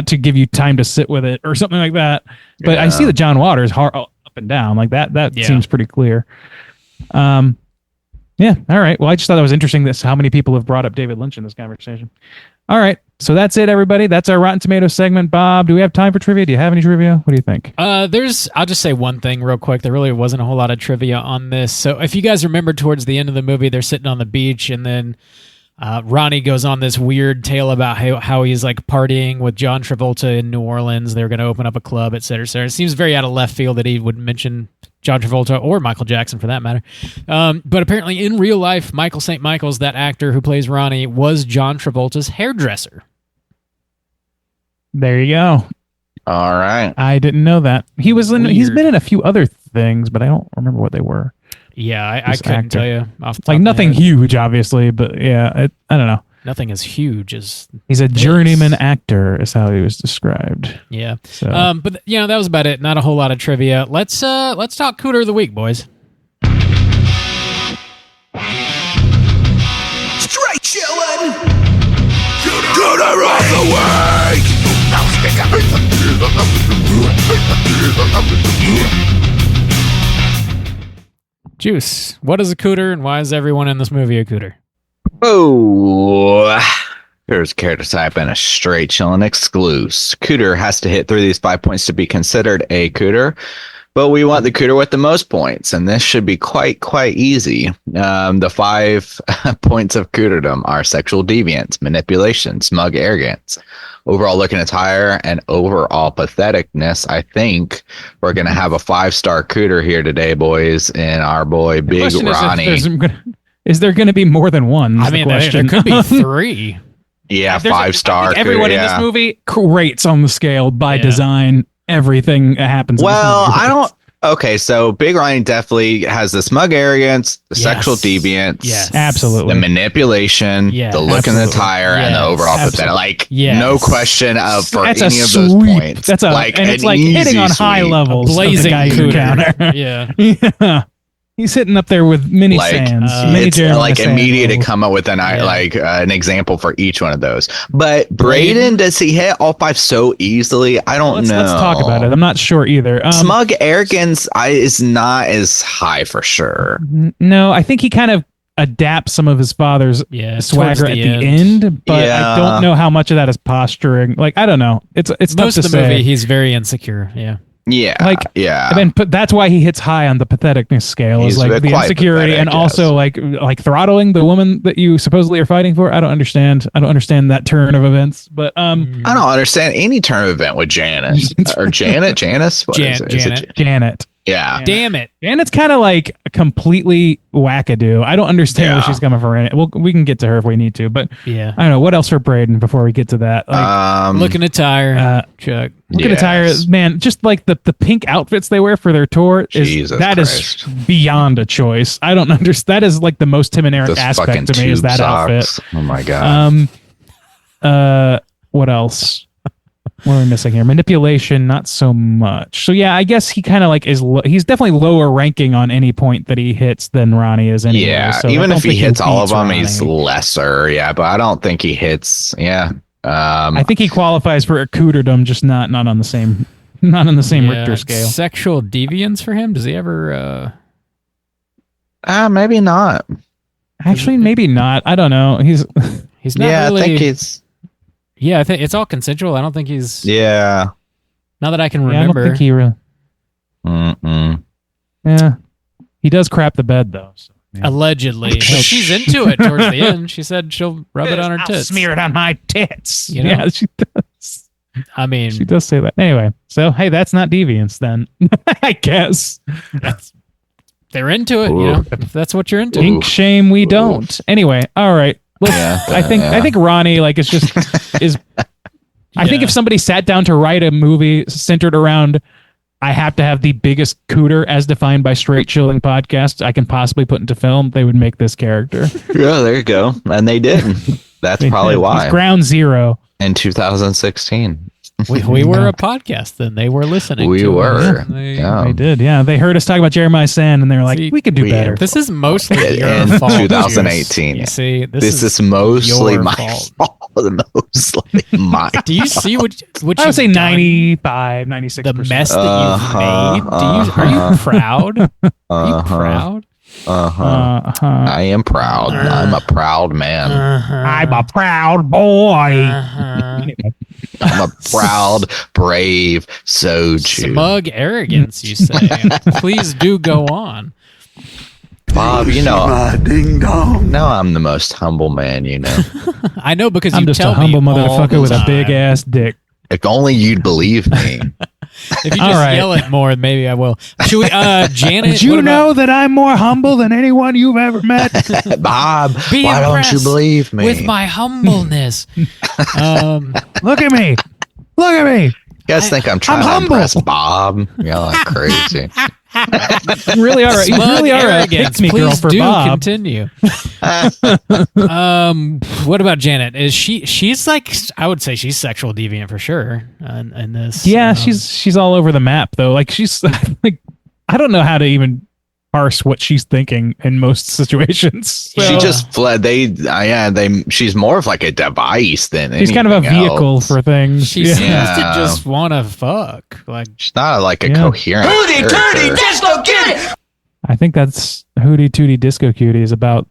to give you time to sit with it or something like that. But I see the John Waters up and down like that seems pretty clear. All right. Well, I just thought that was interesting. How many people have brought up David Lynch in this conversation. All right. So that's it, everybody. That's our Rotten Tomatoes segment. Bob, do we have time for trivia? Do you have any trivia? What do you think? I'll just say one thing real quick. There really wasn't a whole lot of trivia on this. So if you guys remember towards the end of the movie, they're sitting on the beach and then Ronnie goes on this weird tale about how he's like partying with John Travolta in New Orleans. They're going to open up a club, et cetera, et cetera. It seems very out of left field that he would mention John Travolta or Michael Jackson for that matter. But apparently in real life, Michael St. Michael's, that actor who plays Ronnie, was John Travolta's hairdresser. There you go. All right. I didn't know that. He's been in a few other things, but I don't remember what they were. Yeah, I couldn't tell you off the top like of nothing my head. huge, obviously, but yeah, I don't know. Nothing as huge as he's a journeyman actor, is how he was described. Yeah. So. But that was about it. Not a whole lot of trivia. Let's talk Cooter of the Week, boys. Straight chillin'. Cooter of the Week. Juice, what is a cooter and why is everyone in this movie a cooter? Oh, here's a character type and a straight chillin' exclusive. Cooter has to hit 3 of these 5 points to be considered a cooter, but we want the cooter with the most points, and this should be quite easy. The 5 points of cooterdom are sexual deviance, manipulation, smug arrogance, overall look and attire, and overall patheticness. I think we're going to have a 5-star cooter here today, boys, and our boy, Big Ronnie. Is there going to be more than one? I mean, there could be 3. Yeah, 5-star. Everyone in this movie rates on the scale by design. Everything that happens. Well, I don't. Okay, so Big Ronnie definitely has the smug arrogance, the sexual deviance, absolutely, the manipulation, the look and the attire, and the overall pathetic. Like, no question of for any of those points. That's it's like hitting on high levels. Blazing cooter. Yeah. He's sitting up there with many sands. It's like immediate to come up with an example for each one of those. But Brayden, does he hit all 5 so easily? I don't know. Let's talk about it. I'm not sure either. Smug arrogance is not as high for sure. No, I think he kind of adapts some of his father's swagger at the end, but I don't know how much of that is posturing. Like, I don't know. It's most tough to of the movie. He's very insecure. Yeah. But that's why he hits high on the patheticness scale. Is like the insecurity and also like throttling the woman that you supposedly are fighting for. I don't understand that turn of events. But I don't understand any turn of event with Janice or Janice. What is it? Janet. Yeah. Damn it. Janet's kind of like completely wackadoo. I don't understand where she's coming from. We can get to her if we need to, but I don't know. What else for Brayden before we get to that? Like, looking attire, Chuck. Looking attire, man, just like the pink outfits they wear for their tour is beyond a choice. I don't understand. That is like the most Tim and Eric aspect to me is that outfit. Oh my God. What else? What are we missing here? Manipulation, not so much. So yeah, I guess he kind of like he's definitely lower ranking on any point that he hits than Ronnie is anyway. Yeah, so even if he hits all of them, he's lesser. Yeah, but I don't think he hits. Yeah, I think he qualifies for a cooterdom, just not on the same Richter scale. Sexual deviance for him? Does he ever? Maybe not. Actually, maybe not. I don't know. He's not. Yeah, really... I think he's. Yeah, I think it's all consensual. I don't think he's... Yeah. Not that I can remember. I don't think he really... Yeah. He does crap the bed, though. So, yeah. Allegedly. She's into it towards the end. She said she'll rub it on her tits. I'll smear it on my tits. You know? Yeah, she does. I mean... She does say that. Anyway, so, hey, that's not deviance, then. I guess. They're into it, you know, if that's what you're into. Kink shame, we don't. Anyway, all right. Look, I think Ronnie like is I think if somebody sat down to write a movie centered around, I have to have the biggest cooter as defined by Straight Chilling Podcast I can possibly put into film, they would make this character. Yeah, there you go. And they did. That's probably why. He's ground zero. In 2016. We were a podcast then. They were listening. We to were. Us. They did. Yeah, they heard us talk about Jeremiah Sand, and they were like, "We could do better." This is mostly your in fault. 2018. You see, this is mostly your my fault. Mostly my. Do you see what I would say you've 95, 96%. done? The mess that you've made. Are you proud? Are you proud? I am proud. I'm a proud man. I'm a proud boy. I'm a proud, brave soju. Smug arrogance, you say. Please do go on. Bob, you know, ding dong. no, I'm the most humble man, you know. I know because I'm you just tell a humble me all motherfucker the with a time. big ass dick. If only you'd believe me. If you just All right. yell it more, maybe I will. Should we, Janet? Did you what know about that I'm more humble than anyone you've ever met? Bob, be why don't you impressed believe me? with my humbleness? Look at me. Look at me. You guys think I'm trying to humble. impress Bob? You're like crazy. You really are. You Smug really are a arrogance. pick me girl Please for do Bob. continue. What about Janet? Is she's like, I would say she's sexual deviant for sure. In this, Yeah, she's all over the map though. Like she's like, I don't know how to even parse what she's thinking in most situations. She just fled. She's more of like a device than She's kind of a anything vehicle else. for things. she Yeah. seems to Yeah. just want to fuck. Like She's not like a Yeah. coherent. character. Disco Kitty! I think that's Hootie Tootie Disco Cutie is about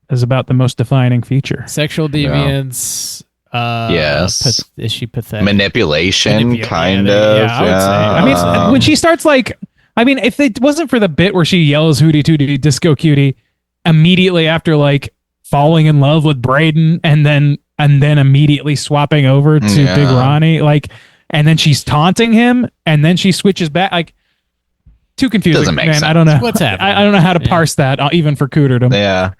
the most defining feature. sexual deviance. Yes. Is she pathetic? Manipulation, kind yeah, of. yeah, I would say. I mean, when she starts like, I mean, if it wasn't for the bit where she yells "Hootie Tootie Disco Cutie" immediately after like falling in love with Brayden, and then immediately swapping over to Yeah. Big Ronnie, like, and then she's taunting him, and then she switches back, like, too confusing. Doesn't make man. sense. I don't know What's happening? I don't know how to Yeah. parse that, even for Cooterdom. Yeah.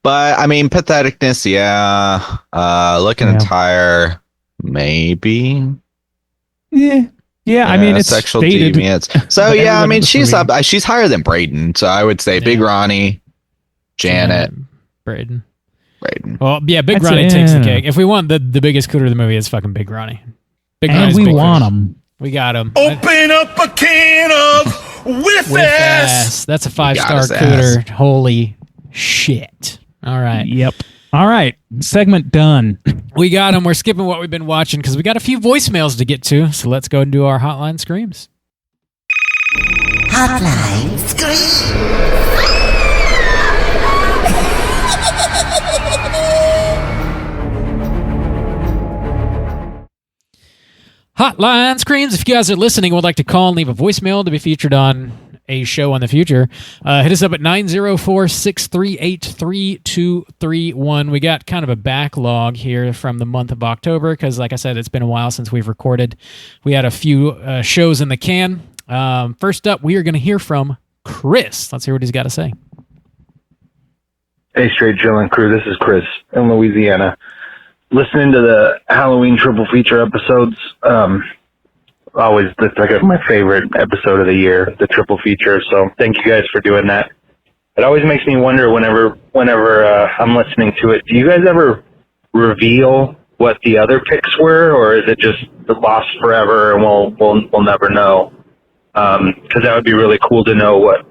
But I mean, patheticness, yeah. Looking Yeah. entire, maybe. Yeah, I mean, it's sexual stated. deviance. So But yeah, I everyone in mean, this she's movie- up. She's higher than Brayden. So I would say Big Yeah. Ronnie, Janet, Brayden. Brayden. Well, yeah, Big I'd Ronnie say, takes the yeah. cake. If we want the biggest cooter of the movie, it's fucking Big Ronnie. Big And Ronnie's we big want fish. them. We got him. Open up a can of with With ass. ass. That's a 5-star his ass. cooter. Holy shit. All right. Yep. All right, segment done. We got him. We're skipping what we've been watching because we got a few voicemails to get to. So let's go and do our hotline screams. Hotline Scream. Hotline screams. If you guys are listening and would like to call and leave a voicemail to be featured on a show in the future, hit us up at 904-638-3231. We got kind of a backlog here from the month of October because, like I said, it's been a while since we've recorded. We had a few shows in the can. First up, we are going to hear from Chris. Let's hear what he's got to say. Hey, Straight Chillin' crew, this is Chris in Louisiana. Listening to the Halloween triple feature episodes, always that's like my favorite episode of the year, the triple feature. So thank you guys for doing that. It always makes me wonder whenever I'm listening to it. Do you guys ever reveal what the other picks were, or is it just lost forever and we'll never know? Because that would be really cool to know what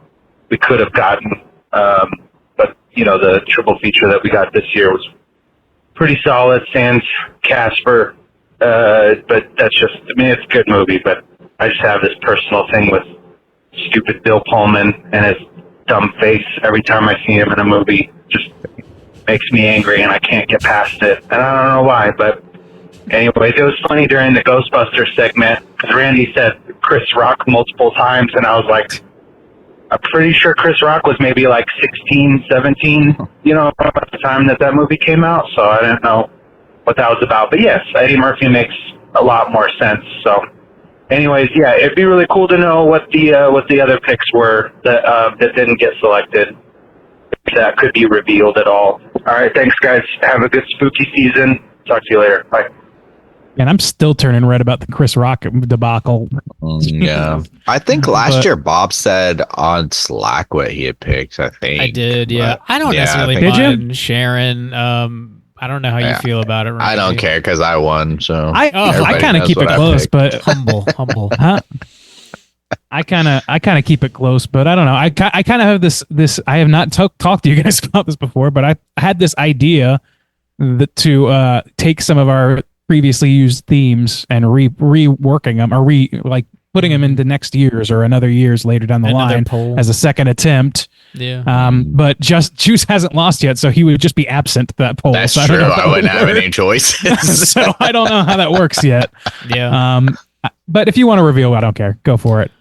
we could have gotten. But you know, the triple feature that we got this year was pretty solid, sans Casper, but that's just, I mean, it's a good movie, but I just have this personal thing with stupid Bill Pullman and his dumb face. Every time I see him in a movie, just makes me angry and I can't get past it. And I don't know why, but anyways, it was funny during the Ghostbusters segment, because Randy said Chris Rock multiple times, and I was like, I'm pretty sure Chris Rock was maybe like 16, 17, you know, at the time that movie came out. So I didn't know what that was about. But yes, Eddie Murphy makes a lot more sense. So anyways, yeah, it'd be really cool to know what the other picks were that didn't get selected. If that could be revealed at all. All right. Thanks, guys. Have a good spooky season. Talk to you later. Bye. And I'm still turning red about the Chris Rock debacle. Yeah. I think last year Bob said on Slack what he had picked, I think. I did, yeah. I don't necessarily mind Sharon. I don't know how you feel about it. Ronnie. I don't care because I won, so I kind of keep it close, but humble. Huh? I kind of keep it close, but I don't know. I kind of have this. I have not talked to you guys about this before, but I had this idea to take some of our previously used themes and reworking them, or putting them into next year's or another year's later down the line as a second attempt. Yeah. But Juice hasn't lost yet, so he would just be absent at that poll. That's so true. I wouldn't have any choices. So I don't know how that works yet. Yeah. But if you want to reveal, I don't care. Go for it.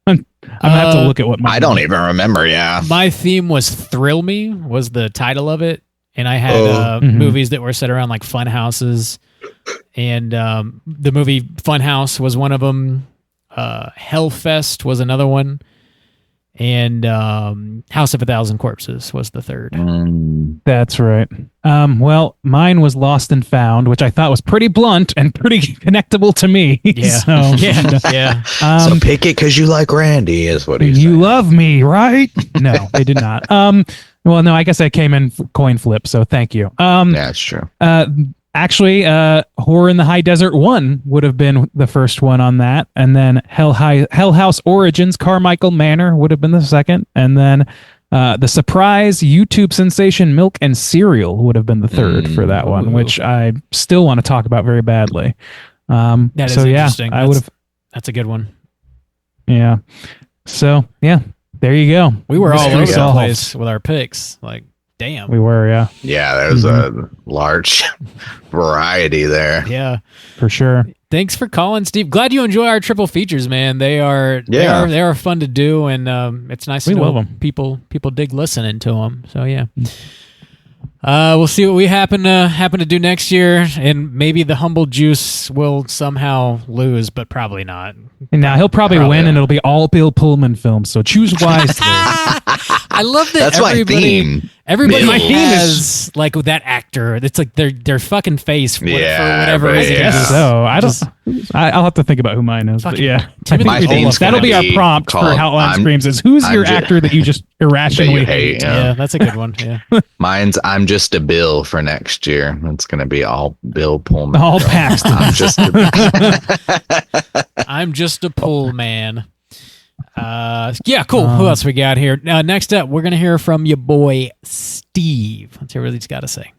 I'm gonna have to look at what I don't even remember. Yeah. My theme was Thrill Me was the title of it. And I had movies that were set around like fun houses. And the movie Funhouse was one of them. Hellfest was another one. And House of a Thousand Corpses was the third. That's right. Well, mine was Lost and Found, which I thought was pretty blunt and pretty connectable to me. Yeah. So, yeah. So pick it because you like Randy, is what he's saying. You love me, right? No, they did not. Well, no, I guess I came in coin flip, so thank you. Yeah, that's true. Actually, Horror in the High Desert 1 would have been the first one on that. And then Hell House Origins, Carmichael Manor would have been the second. And then the surprise YouTube sensation Milk and Cereal would have been the third for that one, which I still want to talk about very badly. That is interesting. I would have. That's a good one. Yeah. So, yeah, there you go. We were all over the place with our picks. Like, damn. We were, yeah. Yeah, there's a large variety there. Yeah. For sure. Thanks for calling, Steve. Glad you enjoy our triple features, man. They are fun to do, and it's nice to know love them. People dig listening to them. So yeah. We'll see what we happen to do next year, and maybe the Humble Juice will somehow lose, but probably not. Now he'll probably win, and it'll be all Bill Pullman films. So choose wisely. I love that. That's my theme. Everybody My theme has like that actor. It's like their fucking face for whatever reason. Yeah. So I'll have to think about who mine is. But yeah, My theme's that'll gonna be our prompt for called Hotline Screams. Is who's your actor that you just irrationally hate? Yeah, that's a good one. Yeah. Mine's I'm Just a Bill for next year. It's going to be all Bill Pullman. All Paxton. I'm just a pull man. Yeah, cool. Who else we got here? Next up, we're gonna hear from your boy Steve. Let's hear what he's got to say.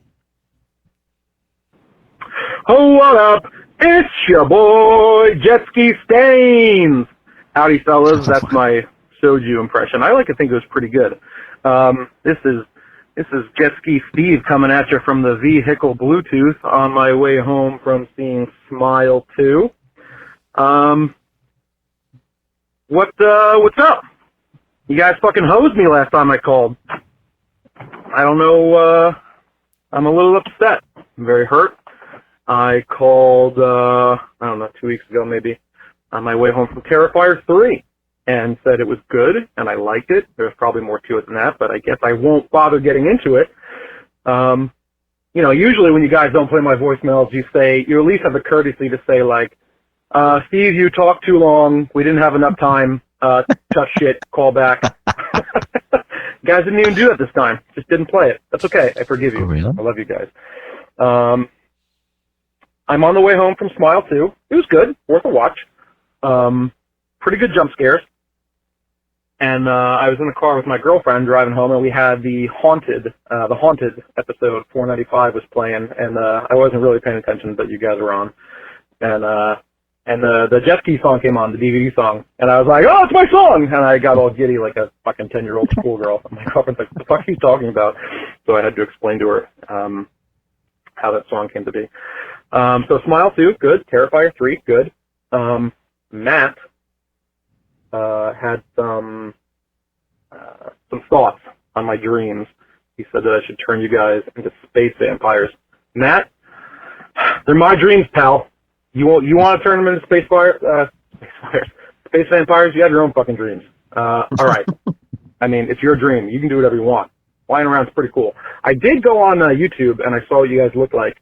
Oh, what up? It's your boy Jet Ski Stains. Howdy, fellas. That's my soju impression. I like to think it was pretty good. This is Jet Ski Steve coming at you from the vehicle Bluetooth on my way home from seeing Smile 2. What's up? You guys fucking hosed me last time I called. I don't know, I'm a little upset. I'm very hurt. I called, 2 weeks ago maybe, on my way home from Terrifier 3, and said it was good, and I liked it. There's probably more to it than that, but I guess I won't bother getting into it. Usually when you guys don't play my voicemails, you at least have the courtesy to say, like, Steve, you talked too long. We didn't have enough time. Tough shit. Call back. Guys didn't even do it this time. Just didn't play it. That's okay. I forgive you. Oh, really? I love you guys. I'm on the way home from Smile 2. It was good. Worth a watch. Pretty good jump scares. And I was in the car with my girlfriend driving home, and we had the Haunted episode 495 was playing, and I wasn't really paying attention, but you guys were on. And the jet ski song came on, the DVD song, and I was like, oh, it's my song! And I got all giddy like a fucking 10-year-old schoolgirl. And my girlfriend's like, what the fuck are you talking about? So I had to explain to her how that song came to be. So Smile 2, good. Terrifier 3, good. Matt had some thoughts on my dreams. He said that I should turn you guys into space vampires. Matt, they're my dreams, pal. You want to turn them into space vampires? You have your own fucking dreams. All right. I mean, it's your dream. You can do whatever you want. Flying around is pretty cool. I did go on YouTube, and I saw what you guys look like.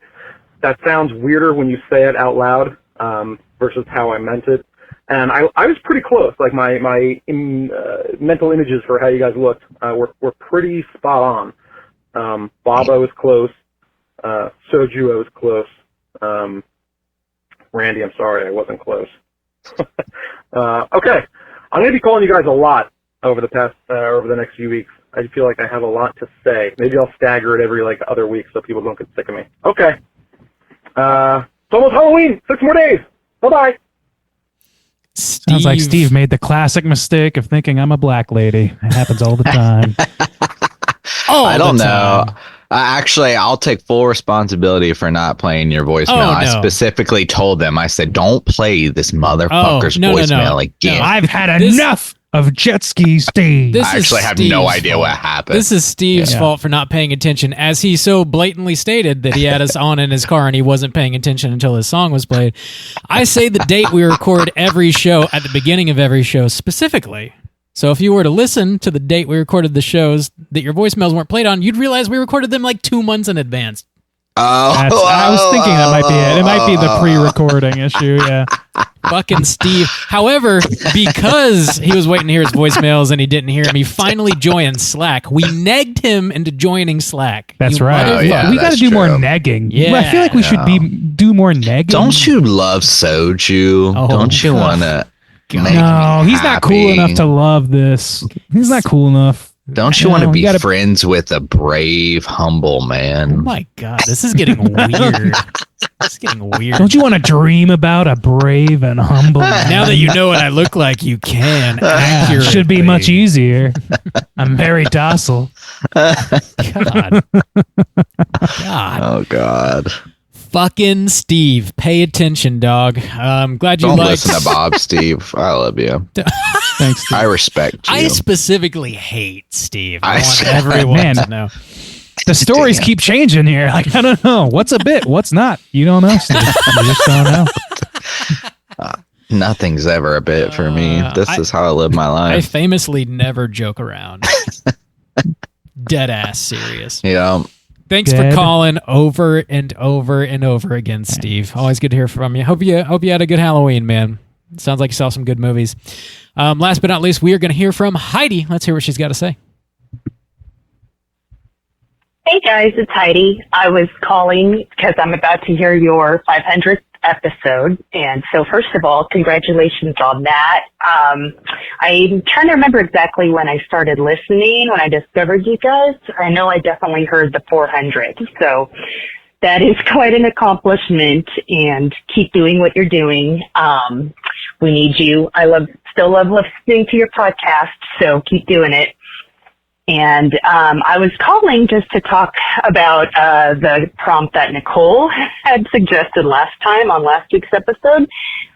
that sounds weirder when you say it out loud versus how I meant it. And I was pretty close. Like my mental images for how you guys looked were pretty spot on. Bob, I was close. Soju, I was close. Randy, I'm sorry, I wasn't close. Okay, I'm gonna be calling you guys a lot over the next few weeks. I feel like I have a lot to say. Maybe I'll stagger it every other week so people don't get sick of me. Okay. It's almost Halloween. 6 more days. Bye-bye. Sounds like Steve made the classic mistake of thinking I'm a black lady. It happens all the time. I don't know. Actually, I'll take full responsibility for not playing your voicemail. Oh, no. I specifically told them, I said, don't play this motherfucker's voicemail again. No, I've had enough of jet ski Steve. I actually have no idea what happened. This is Steve's fault for not paying attention, as he so blatantly stated that he had us on in his car and he wasn't paying attention until his song was played. I say the date we record every show at the beginning of every show specifically. So if you were to listen to the date we recorded the shows that your voicemails weren't played on, you'd realize we recorded them 2 months in advance. I was thinking that might be it. It might be the pre-recording issue, yeah. Fucking Steve. However, because he was waiting to hear his voicemails and he didn't hear him, he finally joined Slack. We negged him into joining Slack. That's right. We got to do more negging. Yeah. I feel like we should do more negging. Don't you love Soju? Don't you want to? No, he's not cool enough to love this. He's not cool enough. Don't you want to be friends with a brave, humble man? Oh my God, this is getting weird. It's getting weird. Don't you want to dream about a brave and humble man? Now that you know what I look like, you can. Accurately. Should be much easier. I'm very docile. God. Oh, God. Fucking Steve. Pay attention, dog. I'm glad you Don't liked... listen to Bob, Steve. I love you. Thanks, Steve. I respect you. I specifically hate Steve. I want everyone to know. The stories keep changing here. I don't know. What's a bit? What's not? You don't know, Steve. You just don't know. Nothing's ever a bit for me. This is how I live my life. I famously never joke around. Dead ass serious. Yeah. Thanks for calling over and over and over again, Steve. Always good to hear from you. Hope you had a good Halloween, man. Sounds like you saw some good movies. Last but not least, we are going to hear from Heidi. Let's hear what she's got to say. Hey guys, it's Heidi. I was calling because I'm about to hear your 500th episode. And so first of all, congratulations on that. I'm trying to remember exactly when I started listening, when I discovered you guys. I know I definitely heard the 400. So that is quite an accomplishment, and keep doing what you're doing. We need you. I still love listening to your podcast, so keep doing it. And I was calling just to talk about the prompt that Nicole had suggested last time on last week's episode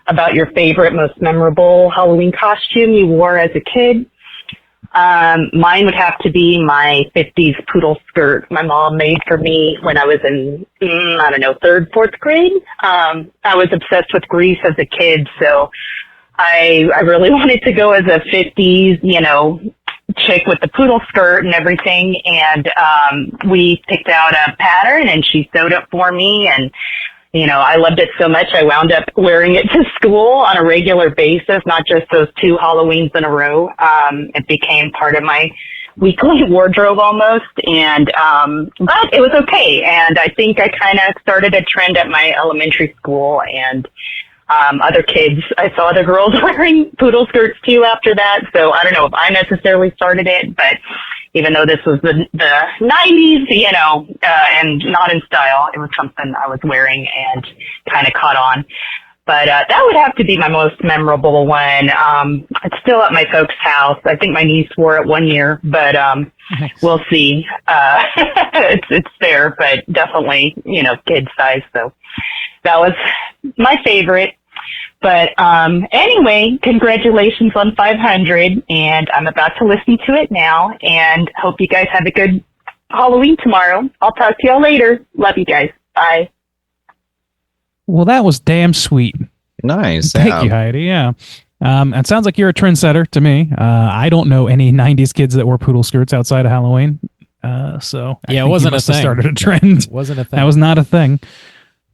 about your favorite, most memorable Halloween costume you wore as a kid. Mine would have to be my 50s poodle skirt my mom made for me when I was in, third, fourth grade. I was obsessed with Grease as a kid, so I really wanted to go as a 50s, chick with the poodle skirt and everything. And we picked out a pattern and she sewed it for me. And, I loved it so much I wound up wearing it to school on a regular basis, not just those 2 Halloweens in a row. It became part of my weekly wardrobe almost. And but it was okay. And I think I kind of started a trend at my elementary school, and other kids, I saw other girls wearing poodle skirts too after that. So I don't know if I necessarily started it, but even though this was the 90s, and not in style, it was something I was wearing and kind of caught on. But that would have to be my most memorable one. It's still at my folks' house. I think my niece wore it one year, but we'll see. It's there, but definitely, kid size. So that was my favorite. But anyway, congratulations on 500, and I'm about to listen to it now, and hope you guys have a good Halloween tomorrow. I'll talk to y'all later. Love you guys. Bye. Well, that was damn sweet. Nice. Thank you, Heidi. Yeah. It sounds like you're a trendsetter to me. I don't know any 90s kids that wore poodle skirts outside of Halloween. So yeah, it wasn't a thing. Started a trend. Wasn't a thing. That was not a thing.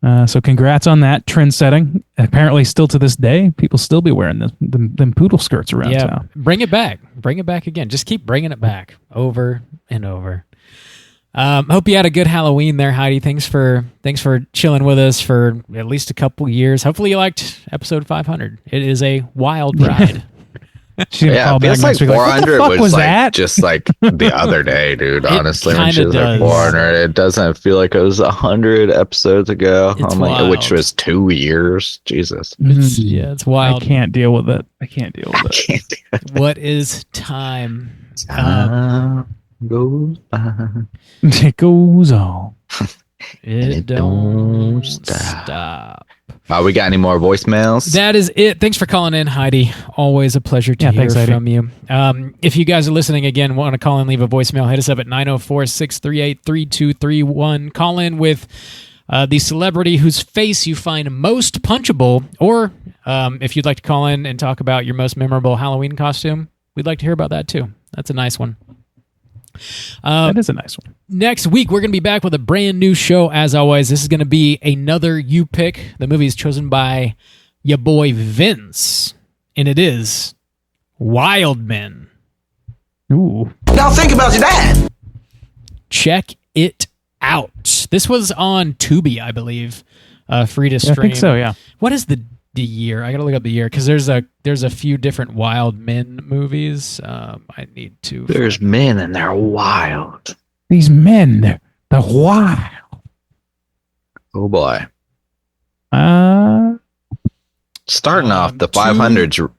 So congrats on that trend setting. Apparently, still to this day, people still be wearing them poodle skirts around town. Bring it back. Bring it back again. Just keep bringing it back over and over. Hope you had a good Halloween there, Heidi. Thanks for chilling with us for at least a couple years. Hopefully you liked episode 500. It is a wild ride. Yeah, it feels like 400 was like that? Just like the other day, dude. Honestly, when she was like 400, it doesn't feel like it was 100 episodes ago. It's like, which was 2 years. Jesus. It's wild. I can't deal with it. What is time? Goes by. It goes on. It don't stop. We got any more voicemails? That is it. Thanks for calling in, Heidi. Always a pleasure to hear from you. If you guys are listening again, want to call in, leave a voicemail, hit us up at 904-638-3231. Call in with the celebrity whose face you find most punchable, or if you'd like to call in and talk about your most memorable Halloween costume, we'd like to hear about that too. That's a nice one. That is a nice one. Next week, we're going to be back with a brand new show, as always. This is going to be another You Pick. The movie is chosen by your boy Vince, and it is Wild Men. Ooh. Now think about that. Check it out. This was on Tubi, I believe, free to stream. I think so, yeah. What is the year? I got to look up the year, because there's a few different Wild Men movies. I need to. There's men and they're wild. These men, they're wild. Oh boy. Starting off the 500's really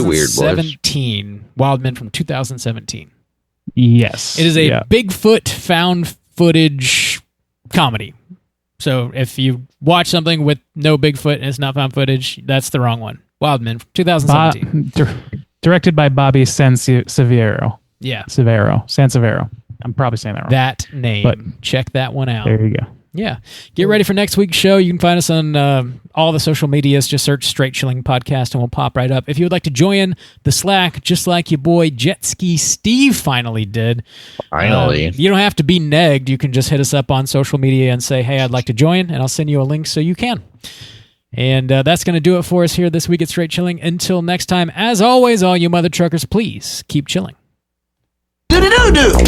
weird, boys. 2017. Wild Men from 2017. Yes. It is a Bigfoot found footage comedy. So if you watch something with no Bigfoot and it's not found footage, that's the wrong one. Wild Men from 2017. Directed by Bobby Sansevero. Yeah. Sansevero. I'm probably saying that wrong. That name. But check that one out. There you go. Yeah. Get ready for next week's show. You can find us on all the social medias. Just search Straight Chilling Podcast and we'll pop right up. If you would like to join the Slack, just like your boy Jet Ski Steve finally did. Finally. You don't have to be negged. You can just hit us up on social media and say, hey, I'd like to join, and I'll send you a link so you can. And that's going to do it for us here this week at Straight Chilling. Until next time, as always, all you mother truckers, please keep chilling. Do-do-do-do.